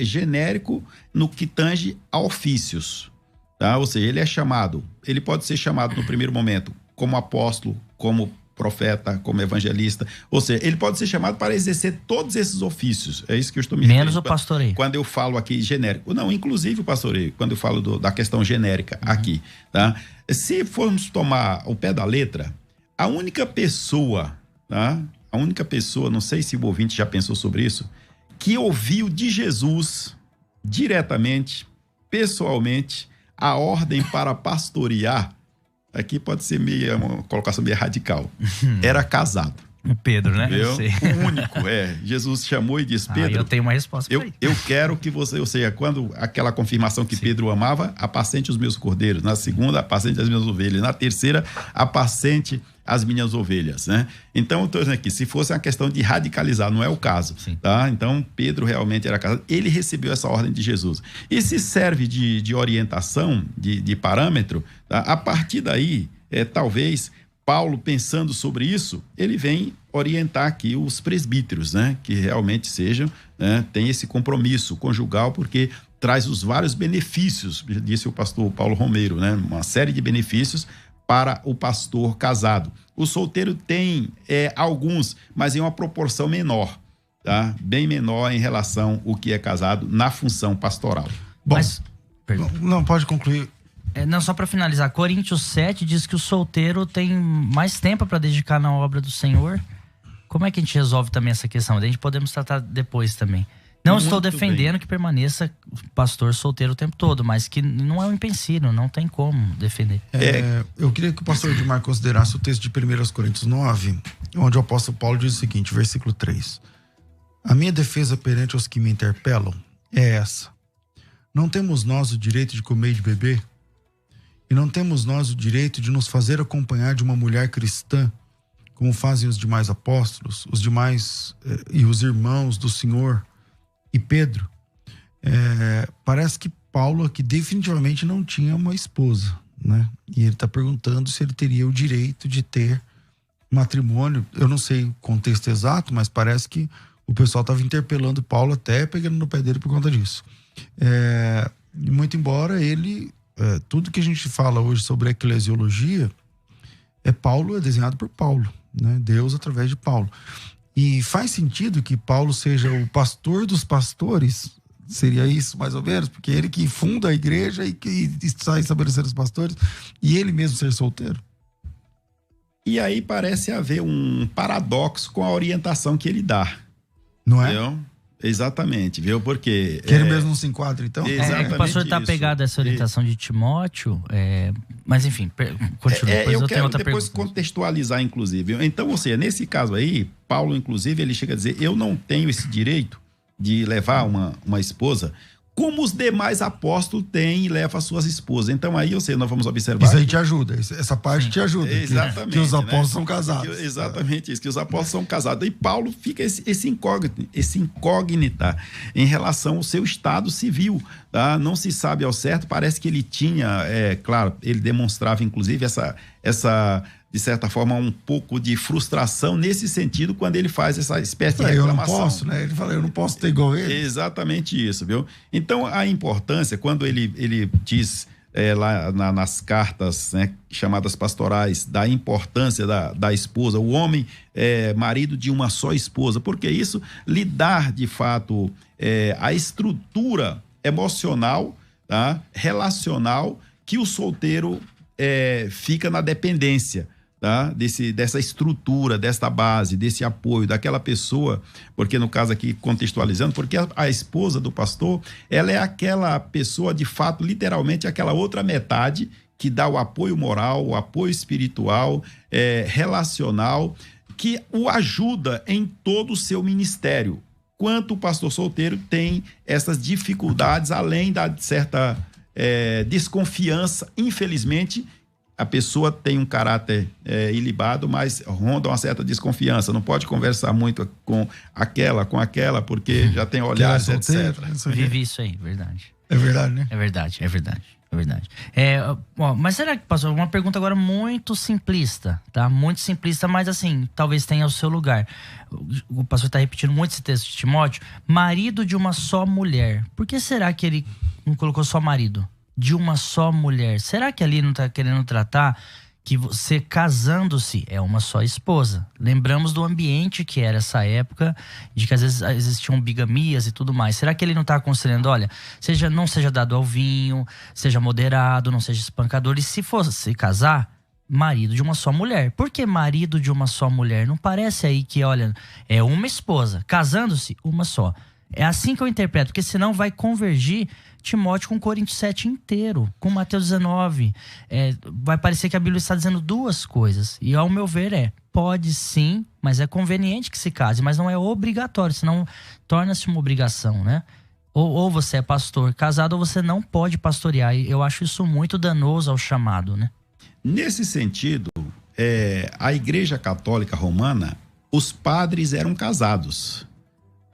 E: genérico no que tange a ofícios, tá? Ou seja, ele é chamado, ele pode ser chamado no primeiro momento como apóstolo, como profeta, como evangelista, ou seja, ele pode ser chamado para exercer todos esses ofícios. É isso que eu estou me referindo.
F: Menos o pastoreio.
E: Quando eu falo aqui genérico. Não, inclusive o pastoreio, quando eu falo da questão genérica aqui, tá? Se formos tomar o pé da letra, a única pessoa, tá? A única pessoa, não sei se o ouvinte já pensou sobre isso, que ouviu de Jesus diretamente, pessoalmente, a ordem para pastorear, aqui pode ser uma colocação meio radical. Era casado.
F: O Pedro, né?
E: O único, Jesus chamou e disse, Pedro...
F: eu tenho uma resposta pra
E: eu quero que você... Ou seja, quando aquela confirmação que Pedro amava, apacente os meus cordeiros. Na segunda, apacente as minhas ovelhas. Na terceira, apacente as minhas ovelhas, né? Então, eu estou dizendo aqui, se fosse uma questão de radicalizar, não é o caso, tá? Então, Pedro realmente era casado. Ele recebeu essa ordem de Jesus. E se serve de orientação, de parâmetro, tá? A partir daí, talvez... Paulo, pensando sobre isso, ele vem orientar aqui os presbíteros, né? Que realmente sejam, né? Tem esse compromisso conjugal, porque traz os vários benefícios, disse o pastor Paulo Romeiro, né? Uma série de benefícios para o pastor casado. O solteiro tem alguns, mas em uma proporção menor, tá? Bem menor em relação ao que é casado na função pastoral.
D: Bom, não, pode concluir.
F: Não, só para finalizar, Coríntios 7 diz que o solteiro tem mais tempo para dedicar na obra do Senhor. Como é que a gente resolve também essa questão? A gente podemos tratar depois também. Não muito estou defendendo bem que permaneça pastor solteiro o tempo todo, mas que não é um empecilho, não tem como defender.
D: Eu queria que o pastor Edmar considerasse o texto de 1 Coríntios 9, onde o apóstolo Paulo diz o seguinte, versículo 3. A minha defesa perante os que me interpelam é essa. Não temos nós o direito de comer e de beber? E não temos nós o direito de nos fazer acompanhar de uma mulher cristã, como fazem os demais apóstolos, os demais e os irmãos do Senhor e Pedro? Parece que Paulo aqui definitivamente não tinha uma esposa, né? E ele está perguntando se ele teria o direito de ter matrimônio. Eu não sei o contexto exato, mas parece que o pessoal estava interpelando Paulo, até pegando no pé dele por conta disso. Muito embora ele... tudo que a gente fala hoje sobre a eclesiologia Paulo é desenhado por Paulo, né? Deus através de Paulo. E faz sentido que Paulo seja o pastor dos pastores? Seria isso, mais ou menos? Porque ele que funda a igreja e que está estabelecendo os pastores, e ele mesmo ser solteiro?
E: E aí parece haver um paradoxo com a orientação que ele dá,
D: Não é?
E: Viu? Exatamente, viu? Porque...
D: Que ele mesmo não se enquadra, então?
E: Exatamente.
F: O pastor está pegado essa orientação de Timóteo, mas enfim, continua.
E: Eu quero depois contextualizar, inclusive. Então, ou seja, nesse caso aí, Paulo, inclusive, ele chega a dizer, eu não tenho esse direito de levar uma esposa como os demais apóstolos têm e levam as suas esposas. Então aí, ou seja, nós vamos observar...
D: Isso aí te ajuda, essa parte te ajuda.
E: Exatamente.
D: Que os apóstolos são casados.
E: Exatamente isso, que os apóstolos são casados. E Paulo fica esse incógnita em relação ao seu estado civil. Tá? Não se sabe ao certo, parece que ele tinha, claro, ele demonstrava inclusive essa de certa forma, um pouco de frustração nesse sentido quando ele faz essa espécie de reclamação.
D: Eu não posso, né? Ele fala, eu não posso ter igual ele.
E: Exatamente isso, viu? Então, a importância, quando ele diz lá nas cartas, né, chamadas pastorais, da importância da esposa, o homem marido de uma só esposa, porque isso lhe dá, de fato, a estrutura emocional, tá? Relacional, que o solteiro fica na dependência, tá? Dessa estrutura, desta base, desse apoio, daquela pessoa, porque no caso aqui, contextualizando, porque a esposa do pastor, ela é aquela pessoa, de fato, literalmente, aquela outra metade que dá o apoio moral, o apoio espiritual, relacional, que o ajuda em todo o seu ministério. Quanto o pastor solteiro tem essas dificuldades, além da certa desconfiança, infelizmente, a pessoa tem um caráter ilibado, mas ronda uma certa desconfiança. Não pode conversar muito com aquela, porque já tem olhares, etc.
F: Vive isso aí, verdade.
D: É verdade, né?
F: É verdade. Mas será que, pastor, uma pergunta agora muito simplista, tá? Muito simplista, mas assim, talvez tenha o seu lugar. O pastor está repetindo muito esse texto de Timóteo. Marido de uma só mulher. Por que será que ele não colocou só marido? De uma só mulher. Será que ali não está querendo tratar que você casando-se é uma só esposa? Lembramos do ambiente que era essa época, de que às vezes existiam bigamias e tudo mais. Será que ele não está aconselhando, olha, não seja dado ao vinho, seja moderado, não seja espancador, e se fosse se casar, marido de uma só mulher? Por que marido de uma só mulher? Não parece aí que, olha, é uma esposa, casando-se, uma só. É assim que eu interpreto, porque senão vai convergir Timóteo com Coríntios 7 inteiro, com Mateus 19. Vai parecer que a Bíblia está dizendo duas coisas. E ao meu ver pode sim, mas é conveniente que se case, mas não é obrigatório, senão torna-se uma obrigação, né? Ou você é pastor casado ou você não pode pastorear. E eu acho isso muito danoso ao chamado, né?
E: Nesse sentido, a Igreja Católica Romana, os padres eram casados.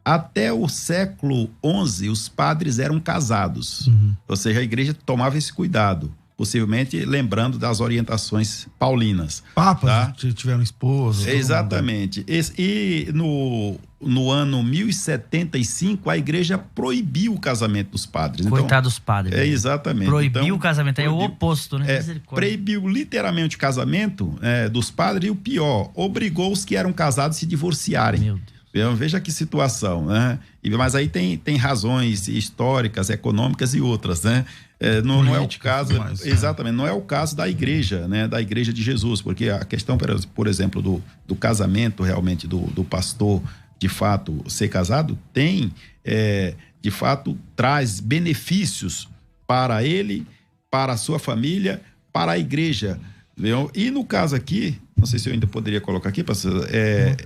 E: Até o século XI, os padres eram casados. Ou seja, a igreja tomava esse cuidado, possivelmente lembrando das orientações paulinas.
D: Papas,
E: tá?
D: Tiveram esposa.
E: Exatamente. E no ano 1075, a igreja proibiu o casamento dos padres.
F: Coitado dos padres.
E: Exatamente.
F: Proibiu o casamento, é o oposto, né?
E: Proibiu literalmente o casamento dos padres, e o pior, obrigou os que eram casados a se divorciarem.
F: Meu Deus.
E: Veja que situação, né? Mas aí tem razões históricas, econômicas e outras, né? Não é o caso, exatamente, não é o caso da igreja, né? Da igreja de Jesus, porque a questão, por exemplo, do casamento realmente do pastor, de fato, ser casado, de fato, traz benefícios para ele, para a sua família, para a igreja. Viu? E no caso aqui, não sei se eu ainda poderia colocar aqui, pastor,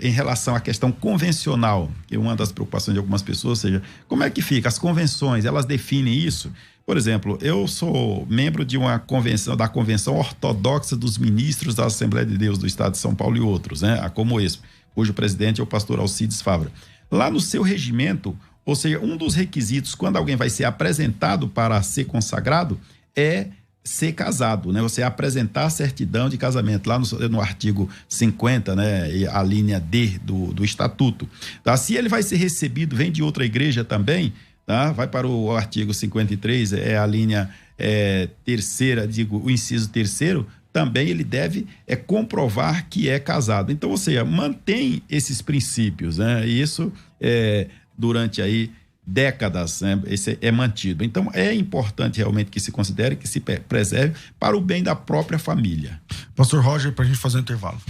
E: em relação à questão convencional, que é uma das preocupações de algumas pessoas, ou seja, como é que fica? As convenções, elas definem isso? Por exemplo, eu sou membro de uma convenção, da Convenção Ortodoxa dos Ministros da Assembleia de Deus do Estado de São Paulo e outros, né? A Comoesp, cujo presidente é o pastor Alcides Fabra. Lá no seu regimento, ou seja, um dos requisitos quando alguém vai ser apresentado para ser consagrado é ser casado, né? Você apresentar a certidão de casamento, lá no artigo 50, né? A linha D do estatuto. Tá? Se ele vai ser recebido, vem de outra igreja também, tá? Vai para o artigo 53, a linha terceira, o inciso terceiro, também ele deve comprovar que é casado. Então, ou seja, mantém esses princípios, né? E isso durante aí décadas, né? Esse é mantido. Então, é importante realmente que se considere, que se preserve para o bem da própria família.
D: Pastor Roger, para a gente fazer um intervalo.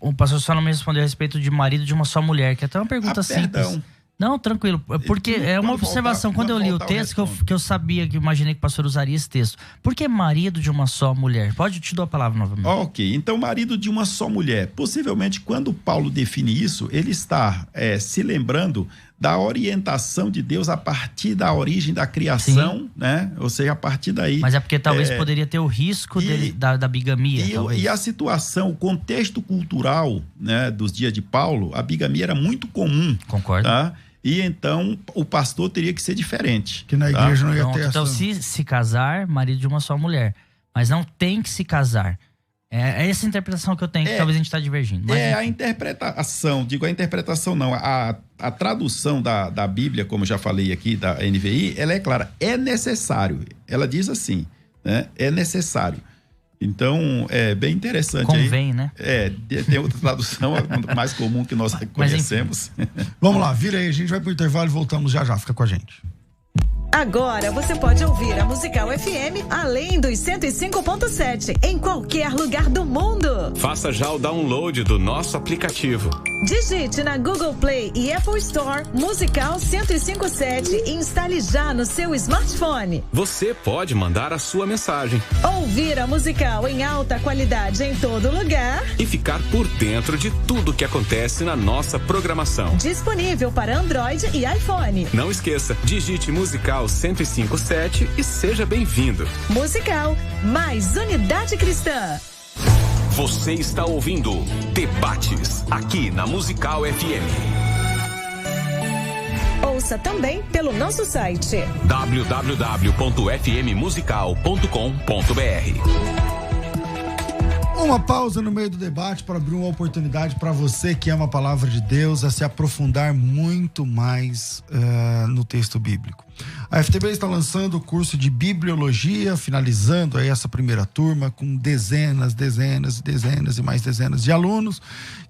F: O pastor só não me respondeu a respeito de marido de uma só mulher, que é até uma pergunta simples.
E: Perdão.
F: Não, tranquilo, porque é uma observação. Quando eu li o texto, que eu sabia, que eu imaginei que o pastor usaria esse texto. Por que marido de uma só mulher? Pode te dar a palavra novamente.
E: Ok, então marido de uma só mulher. Possivelmente, quando Paulo define isso, ele está se lembrando da orientação de Deus a partir da origem da criação, sim, né? Ou seja, a partir daí...
F: Mas é porque talvez poderia ter o risco da bigamia.
E: E a situação, o contexto cultural, né, dos dias de Paulo, a bigamia era muito comum.
F: Concordo.
E: Tá? E então o pastor teria que ser diferente.
D: Que na igreja não ia ter
F: então, se casar, marido de uma só mulher. Mas não tem que se casar. É essa interpretação que eu tenho, que talvez a gente está divergindo. Mas,
E: a interpretação, a interpretação não, a tradução da Bíblia, como eu já falei aqui, da NVI, ela é clara, é necessário. Ela diz assim, né? É necessário. Então, é bem interessante.
F: Convém, né?
E: Tem outra tradução mais comum que nós conhecemos.
D: Vamos lá, vira aí, a gente vai pro intervalo e voltamos já, fica com a gente.
C: Agora você pode ouvir a Musical FM além dos 105.7 em qualquer lugar do mundo.
B: Faça já o download do nosso aplicativo.
C: Digite na Google Play e Apple Store Musical 105.7 e instale já no seu smartphone.
B: Você pode mandar a sua mensagem.
C: Ouvir a Musical em alta qualidade em todo lugar.
B: E ficar por dentro de tudo que acontece na nossa programação.
C: Disponível para Android e iPhone.
B: Não esqueça, digite Musical 105.7 e seja bem-vindo.
C: Musical, mais unidade cristã.
B: Você está ouvindo Debates, aqui na Musical FM.
C: Ouça também pelo nosso site
B: www.fmmusical.com.br.
D: Uma pausa no meio do debate para abrir uma oportunidade para você que ama a palavra de Deus a se aprofundar muito mais no texto bíblico. A FTB está lançando o curso de Bibliologia, finalizando aí essa primeira turma com dezenas e mais dezenas de alunos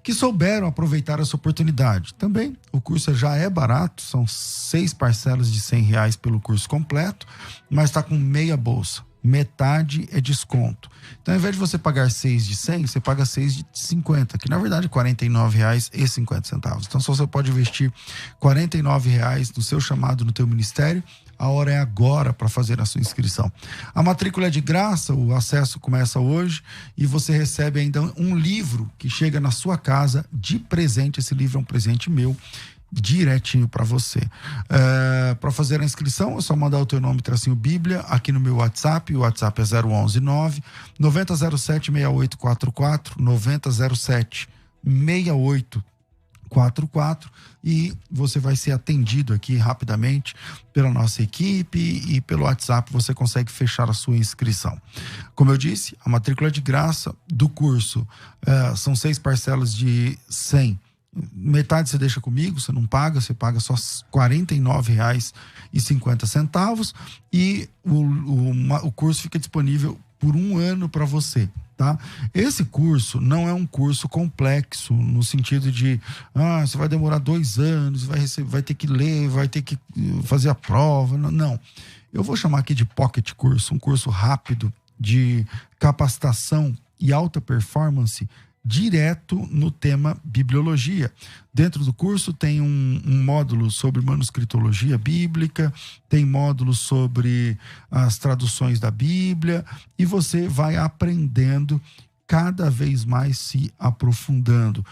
D: que souberam aproveitar essa oportunidade. Também o curso já é barato, são 6 parcelas de R$100 pelo curso completo, mas está com meia bolsa. Metade é desconto. Então, ao invés de você pagar 6 de 100, você paga 6 de 50, que na verdade é R$49,50. Então, só você pode investir R$49 no seu chamado, no teu ministério. A hora é agora para fazer a sua inscrição. A matrícula é de graça, o acesso começa hoje e você recebe ainda um livro que chega na sua casa de presente. Esse livro é um presente meu, direitinho para você. Para fazer a inscrição é só mandar o teu nome tracinho Bíblia aqui no meu WhatsApp. O WhatsApp é 011 9 9007 6844 9007 6844 e você vai ser atendido aqui rapidamente pela nossa equipe e pelo WhatsApp você consegue fechar a sua inscrição. Como eu disse, a matrícula é de graça do curso. São 6 parcelas de 100. Metade você deixa comigo, você não paga, você paga só R$49,50 e o curso fica disponível por 1 ano para você, tá? Esse curso não é um curso complexo no sentido de você vai demorar 2 anos, vai ter que ler, vai ter que fazer a prova, não. Eu vou chamar aqui de pocket curso, um curso rápido de capacitação e alta performance direto no tema bibliologia. Dentro do curso tem um módulo sobre manuscritologia bíblica, tem módulo sobre as traduções da Bíblia e você vai aprendendo cada vez mais, se aprofundando.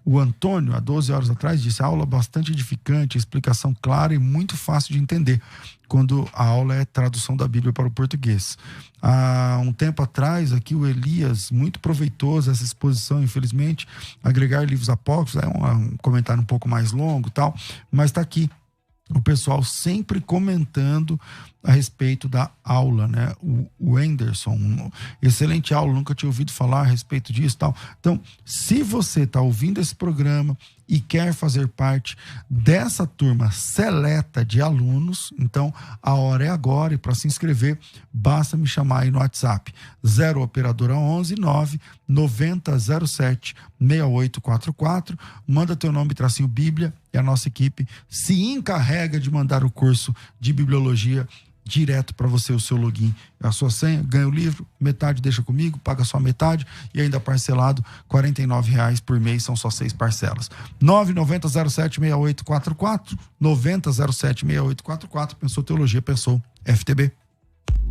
D: O Antônio, há 12 horas atrás, disse: aula bastante edificante, explicação clara e muito fácil de entender, quando a aula é tradução da Bíblia para o português. Há um tempo atrás, aqui o Elias, muito proveitoso essa exposição, infelizmente, agregar livros apócrifos, é um comentário um pouco mais longo, tal, mas está aqui o pessoal sempre comentando a respeito da aula, né? O Anderson, excelente aula, nunca tinha ouvido falar a respeito disso, tal. Então, se você está ouvindo esse programa e quer fazer parte dessa turma seleta de alunos, então a hora é agora, e para se inscrever basta me chamar aí no WhatsApp 0 operadora 11 9 9007 6844, manda teu nome tracinho Bíblia e a nossa equipe se encarrega de mandar o curso de bibliologia direto para você o seu login, a sua senha, ganha o livro, metade deixa comigo, paga só metade e ainda parcelado, R$ 49,00 por mês, são só 6 parcelas. 990076844, 90076844, pensou teologia, pensou FTB.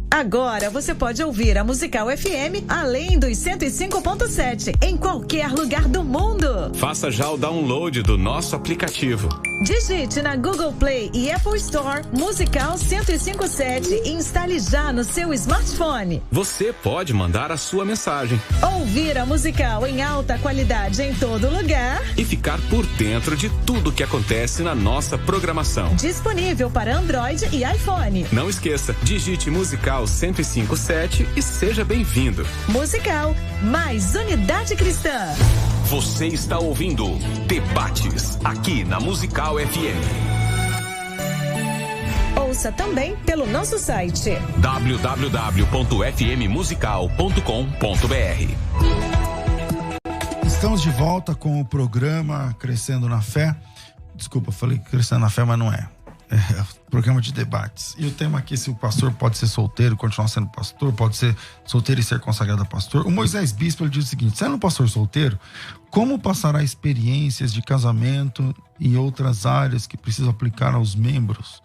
C: Agora você pode ouvir a Musical FM além dos 105.7 em qualquer lugar do mundo.
B: Faça já o download do nosso aplicativo.
C: Digite na Google Play e Apple Store Musical 105.7 e instale já no seu smartphone.
B: Você pode mandar a sua mensagem.
C: Ouvir a Musical em alta qualidade em todo lugar.
B: E ficar por dentro de tudo que acontece na nossa programação.
C: Disponível para Android e iPhone.
B: Não esqueça, digite Musical 105.7 e seja bem-vindo.
C: Musical, mais unidade cristã.
B: Você está ouvindo Debates, aqui na Musical FM.
C: Ouça também pelo nosso site
B: www.fmmusical.com.br.
D: Estamos de volta com o programa Crescendo na Fé. Desculpa, falei Crescendo na Fé, mas não é. É programa de debates. E o tema aqui, se o pastor pode ser solteiro, continuar sendo pastor, pode ser solteiro e ser consagrado a pastor. O Moisés Bispo, ele diz o seguinte: sendo pastor solteiro, como passará experiências de casamento e outras áreas que precisa aplicar aos membros,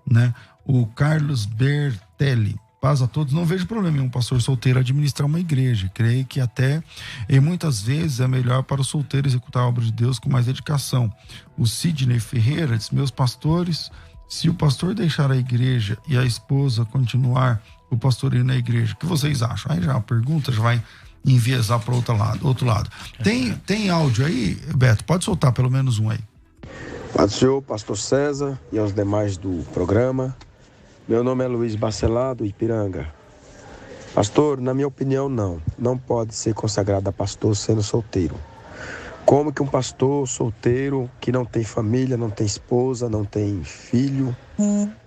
D: né? O Carlos Bertelli: paz a todos, não vejo problema em um pastor solteiro administrar uma igreja. Creio que até, e muitas vezes, é melhor para o solteiro executar a obra de Deus com mais dedicação. O Sidney Ferreira diz: meus pastores, se o pastor deixar a igreja e a esposa continuar o pastoreio na igreja, o que vocês acham? Aí já a pergunta já vai enviesar para outro lado. Tem áudio aí, Beto? Pode soltar pelo menos um aí.
J: Paz do Senhor, pastor César e aos demais do programa. Meu nome é Luiz Barcelado, Ipiranga. Pastor, na minha opinião, não pode ser consagrado a pastor sendo solteiro. Como que um pastor solteiro que não tem família, não tem esposa, não tem filho,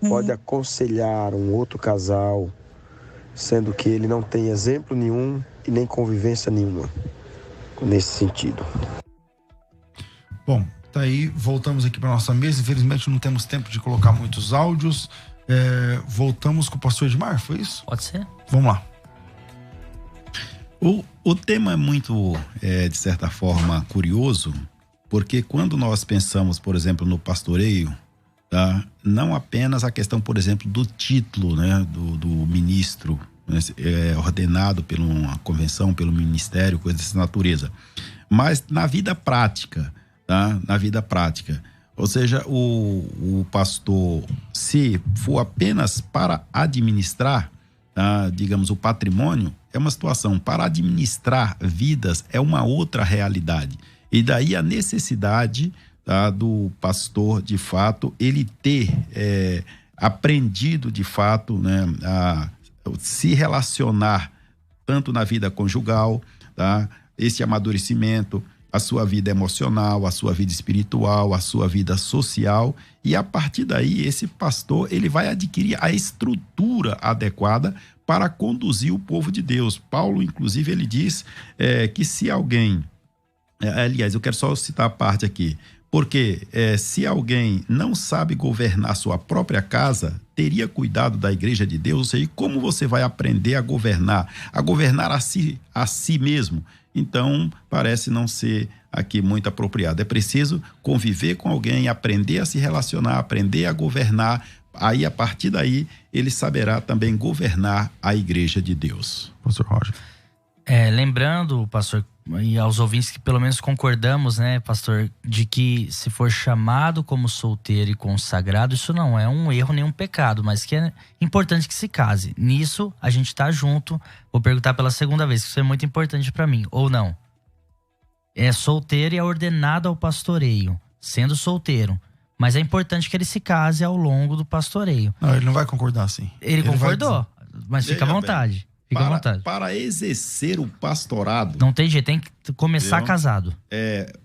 J: pode aconselhar um outro casal, sendo que ele não tem exemplo nenhum e nem convivência nenhuma nesse sentido?
D: Bom, tá aí, voltamos aqui para nossa mesa. Infelizmente não temos tempo de colocar muitos áudios. Voltamos com o pastor Edmar, foi isso?
F: Pode ser.
D: Vamos lá.
E: O tema é muito, de certa forma, curioso, porque quando nós pensamos, por exemplo, no pastoreio, tá? Não apenas a questão, por exemplo, do título, né, do ministro, né, ordenado por uma convenção, pelo ministério, coisa dessa natureza, mas na vida prática, tá? Na vida prática. Ou seja, o pastor, se for apenas para administrar, digamos, o patrimônio, é uma situação. Para administrar vidas é uma outra realidade. E daí a necessidade, tá, do pastor, de fato, ele ter aprendido, de fato, né, a se relacionar tanto na vida conjugal, tá, esse amadurecimento, a sua vida emocional, a sua vida espiritual, a sua vida social, e a partir daí esse pastor ele vai adquirir a estrutura adequada para conduzir o povo de Deus. Paulo, inclusive, ele diz que se alguém, aliás, eu quero só citar a parte aqui, porque se alguém não sabe governar sua própria casa, teria cuidado da igreja de Deus, ou seja, como você vai aprender a governar a si mesmo? Então, parece não ser aqui muito apropriado. É preciso conviver com alguém, aprender a se relacionar, aprender a governar. Aí, a partir daí, ele saberá também governar a igreja de Deus.
D: Pastor Roger.
F: Lembrando, pastor, e aos ouvintes que pelo menos concordamos, né, pastor, de que se for chamado como solteiro e consagrado, isso não é um erro nem um pecado, mas que é importante que se case. Nisso, a gente tá junto. Vou perguntar pela segunda vez, que isso é muito importante para mim, ou não. É solteiro e é ordenado ao pastoreio, sendo solteiro. Mas é importante que ele se case ao longo do pastoreio.
D: Não, ele não vai concordar assim.
F: Ele concordou, mas fica à vontade. Fica à vontade.
E: Para exercer o pastorado...
F: Não tem jeito, tem que começar casado.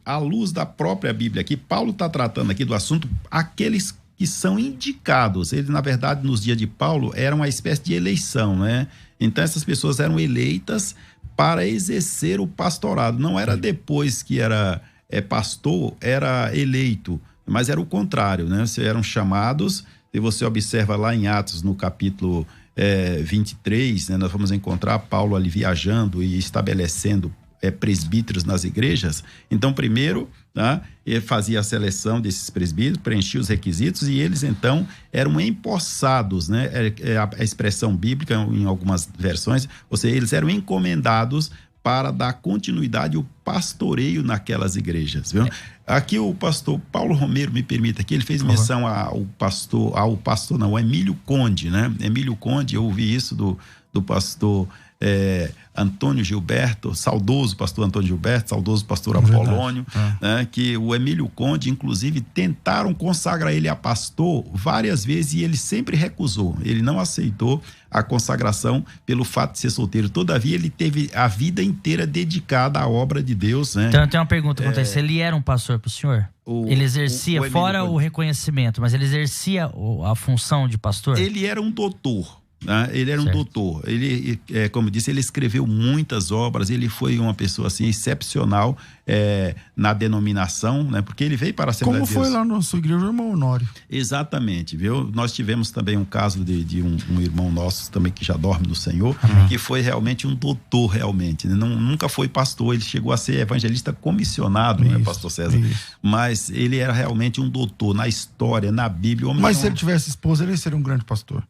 E: À luz da própria Bíblia aqui, Paulo está tratando aqui do assunto, aqueles que são indicados. Eles, na verdade, nos dias de Paulo, eram uma espécie de eleição, né? Então, essas pessoas eram eleitas para exercer o pastorado. Não era depois que era pastor, era eleito, mas era o contrário, né? Eram chamados, Se você observa lá em Atos, no capítulo 23, né, nós vamos encontrar Paulo ali viajando e estabelecendo presbíteros nas igrejas. Então, primeiro, tá, ele fazia a seleção desses presbíteros, preenchia os requisitos e eles, então, eram empossados, né? A expressão bíblica em algumas versões, ou seja, eles eram encomendados para dar continuidade ao pastoreio naquelas igrejas, viu? Aqui o pastor Paulo Romeiro, me permita aqui, ele fez menção ao Emílio Conde, né? Emílio Conde, eu ouvi isso do pastor Antônio Gilberto, saudoso pastor Antônio Gilberto, saudoso pastor Apolônio, né, que o Emílio Conde, inclusive, tentaram consagrar ele a pastor várias vezes e ele sempre recusou. Ele não aceitou a consagração pelo fato de ser solteiro. Todavia, ele teve a vida inteira dedicada à obra de Deus, né?
F: Então, eu tenho uma pergunta quanto a isso. Ele era um pastor para o senhor? Ele exercia, fora o reconhecimento, mas ele exercia a função de pastor?
E: Ele era um doutor. Ele era um doutor, ele, como eu disse, ele escreveu muitas obras, ele foi uma pessoa assim excepcional na denominação, né? Porque ele veio para a Assembleia de Deus.
D: Como foi lá na sua igreja, o irmão Honório?
E: Exatamente, viu? Nós tivemos também um caso de um irmão nosso também que já dorme no Senhor, que foi realmente um doutor, realmente, né? Nunca foi pastor, ele chegou a ser evangelista comissionado, né, pastor César? Mas ele era realmente um doutor na história, na Bíblia.
D: Mas se ele tivesse esposa, ele seria um grande pastor.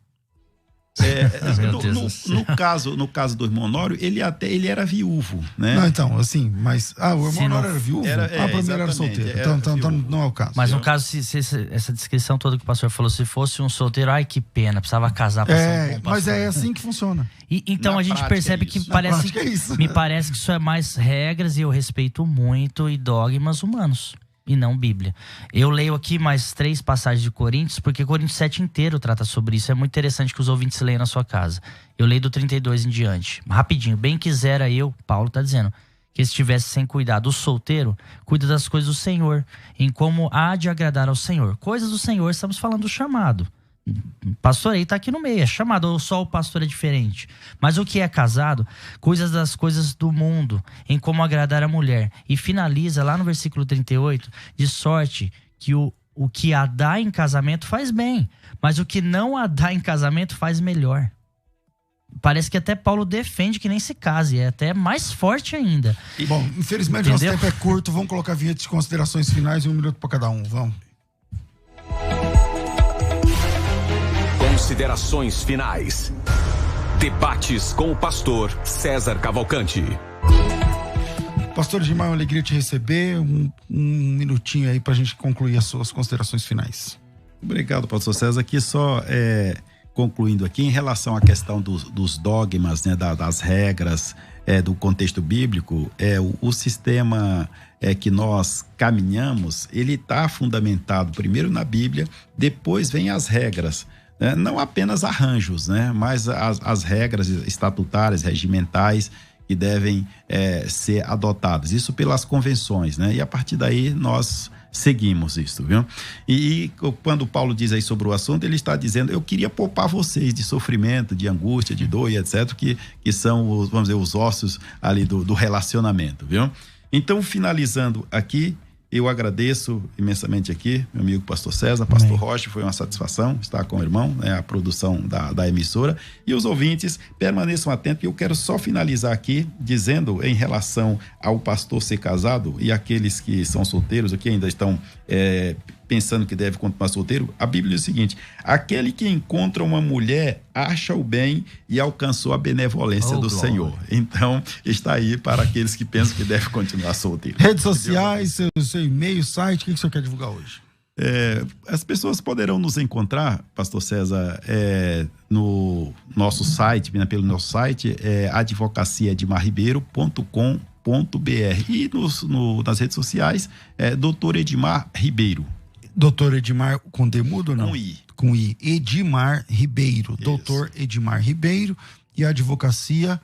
E: No caso do irmão Honório, ele era viúvo, né?
D: Não, então, assim, mas o irmão Honório era viúvo? Para mim ele era solteiro. Então não é o caso.
F: Mas no caso, se essa descrição toda que o pastor falou, se fosse um solteiro, ai que pena, precisava casar para ser um bom pastor.
D: Mas é assim que funciona.
F: Então a gente percebe que parece me parece que isso é mais regras, e eu respeito muito, e dogmas humanos, e não Bíblia. Eu leio aqui mais 3 passagens de Coríntios, porque Coríntios 7 inteiro trata sobre isso. É muito interessante que os ouvintes leiam na sua casa. Eu leio do 32 em diante. Rapidinho. Bem quisera eu, Paulo está dizendo, que estivesse sem cuidado. O solteiro cuida das coisas do Senhor, em como há de agradar ao Senhor. Coisas do Senhor, estamos falando do chamado. Pastoreio está aqui no meio, é chamado, ou só o pastor é diferente. Mas o que é casado, coisas das coisas do mundo, em como agradar a mulher. E finaliza lá no versículo 38, de sorte que o que a dá em casamento faz bem, mas o que não a dá em casamento faz melhor. Parece que até Paulo defende que nem se case, é até mais forte ainda.
D: Bom, infelizmente nosso tempo é curto, vamos colocar a vinheta de considerações finais e 1 minuto para cada um, vamos.
B: Considerações finais. Debates com o pastor César Cavalcante.
D: Pastor Edmar, é uma alegria te receber. Um minutinho aí pra gente concluir as suas considerações finais.
E: Obrigado, pastor César. Aqui só concluindo aqui em relação à questão dos dogmas, né, das regras, do contexto bíblico, o sistema que nós caminhamos, ele está fundamentado primeiro na Bíblia, depois vem as regras. Não apenas arranjos, né? Mas as regras estatutárias, regimentais que devem ser adotadas. Isso pelas convenções, né? E a partir daí nós seguimos isso, viu? E quando Paulo diz aí sobre o assunto, ele está dizendo, eu queria poupar vocês de sofrimento, de angústia, de dor e etc, que são, vamos dizer, os ossos ali do relacionamento, viu? Então, finalizando aqui, eu agradeço imensamente aqui, meu amigo pastor César, pastor Rocha, foi uma satisfação estar com o irmão, né, a produção da emissora, e os ouvintes permaneçam atentos, eu quero só finalizar aqui dizendo em relação ao pastor ser casado e aqueles que são solteiros, ou que ainda estão pensando que deve continuar solteiro, a Bíblia diz o seguinte, aquele que encontra uma mulher acha o bem e alcançou a benevolência do Senhor. Então, está aí para aqueles que pensam que deve continuar solteiro.
D: Redes sociais, seu e-mail, site, o que o senhor quer divulgar hoje?
E: As pessoas poderão nos encontrar, pastor César, no nosso site, pelo nosso site, advocaciaedmarribeiro.com.br e nas redes sociais, Dr. Edmar Ribeiro.
D: Doutor Edmar com D mudo ou não?
E: Com I.
D: Com I. Edmar Ribeiro. Doutor Edmar Ribeiro e a advocacia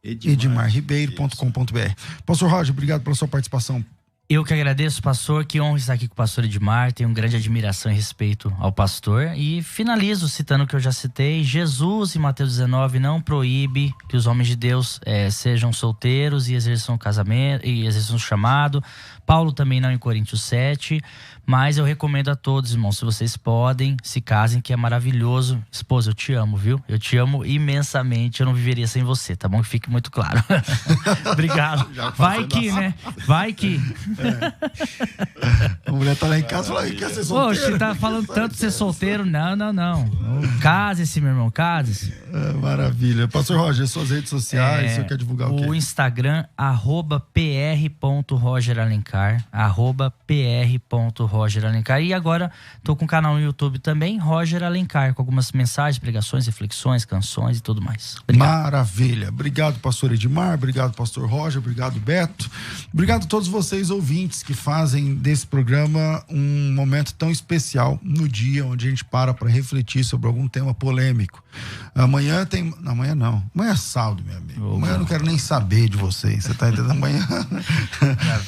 D: edmarribeiro.com.br. Pastor Roger, obrigado pela sua participação.
F: Eu que agradeço, pastor, que honra estar aqui com o pastor Edmar, tenho grande admiração e respeito ao pastor, e finalizo citando o que eu já citei, Jesus em Mateus 19 não proíbe que os homens de Deus sejam solteiros e exerçam o casamento, e exerçam o chamado, Paulo também não em Coríntios 7, Mas eu recomendo a todos, irmãos, se vocês podem, se casem, que é maravilhoso. Esposa, eu te amo, viu? Eu te amo imensamente, eu não viveria sem você, tá bom? Que fique muito claro. Obrigado. Vai que, né? Vai que.
D: A mulher tá lá em casa falando que quer ser solteiro.
F: Poxa, tá falando tanto de ser solteiro. Não. Case-se, meu irmão, case-se.
D: Maravilha. Pastor Roger, suas redes sociais, você quer divulgar o quê?
F: O Instagram, @pr.rogeralencar, @pr.rogeralencar. E agora tô com um canal no YouTube também, Roger Alencar, com algumas mensagens, pregações, reflexões, canções e tudo mais. Obrigado.
D: Maravilha. Obrigado, pastor Edmar. Obrigado, pastor Roger. Obrigado, Beto. Obrigado a todos vocês, ouvintes, que fazem desse programa um momento tão especial no dia onde a gente para refletir sobre algum tema polêmico. Amanhã tem... Não, amanhã não. Amanhã é sábado, meu amigo. Amanhã eu não quero nem saber de vocês. Você tá entendendo? Amanhã...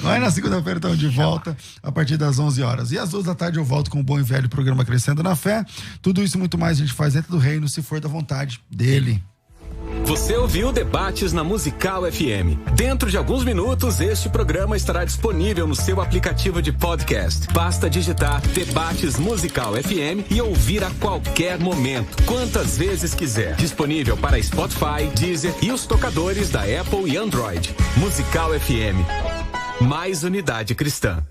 D: Mas na segunda-feira estamos de volta a partir das 11 horas. E às 2 da tarde eu volto com o bom e velho programa Crescendo na Fé. Tudo isso e muito mais a gente faz dentro do reino, se for da vontade dele.
B: Você ouviu Debates na Musical FM. Dentro de alguns minutos, este programa estará disponível no seu aplicativo de podcast. Basta digitar Debates Musical FM e ouvir a qualquer momento, quantas vezes quiser. Disponível para Spotify, Deezer e os tocadores da Apple e Android. Musical FM. Mais unidade cristã.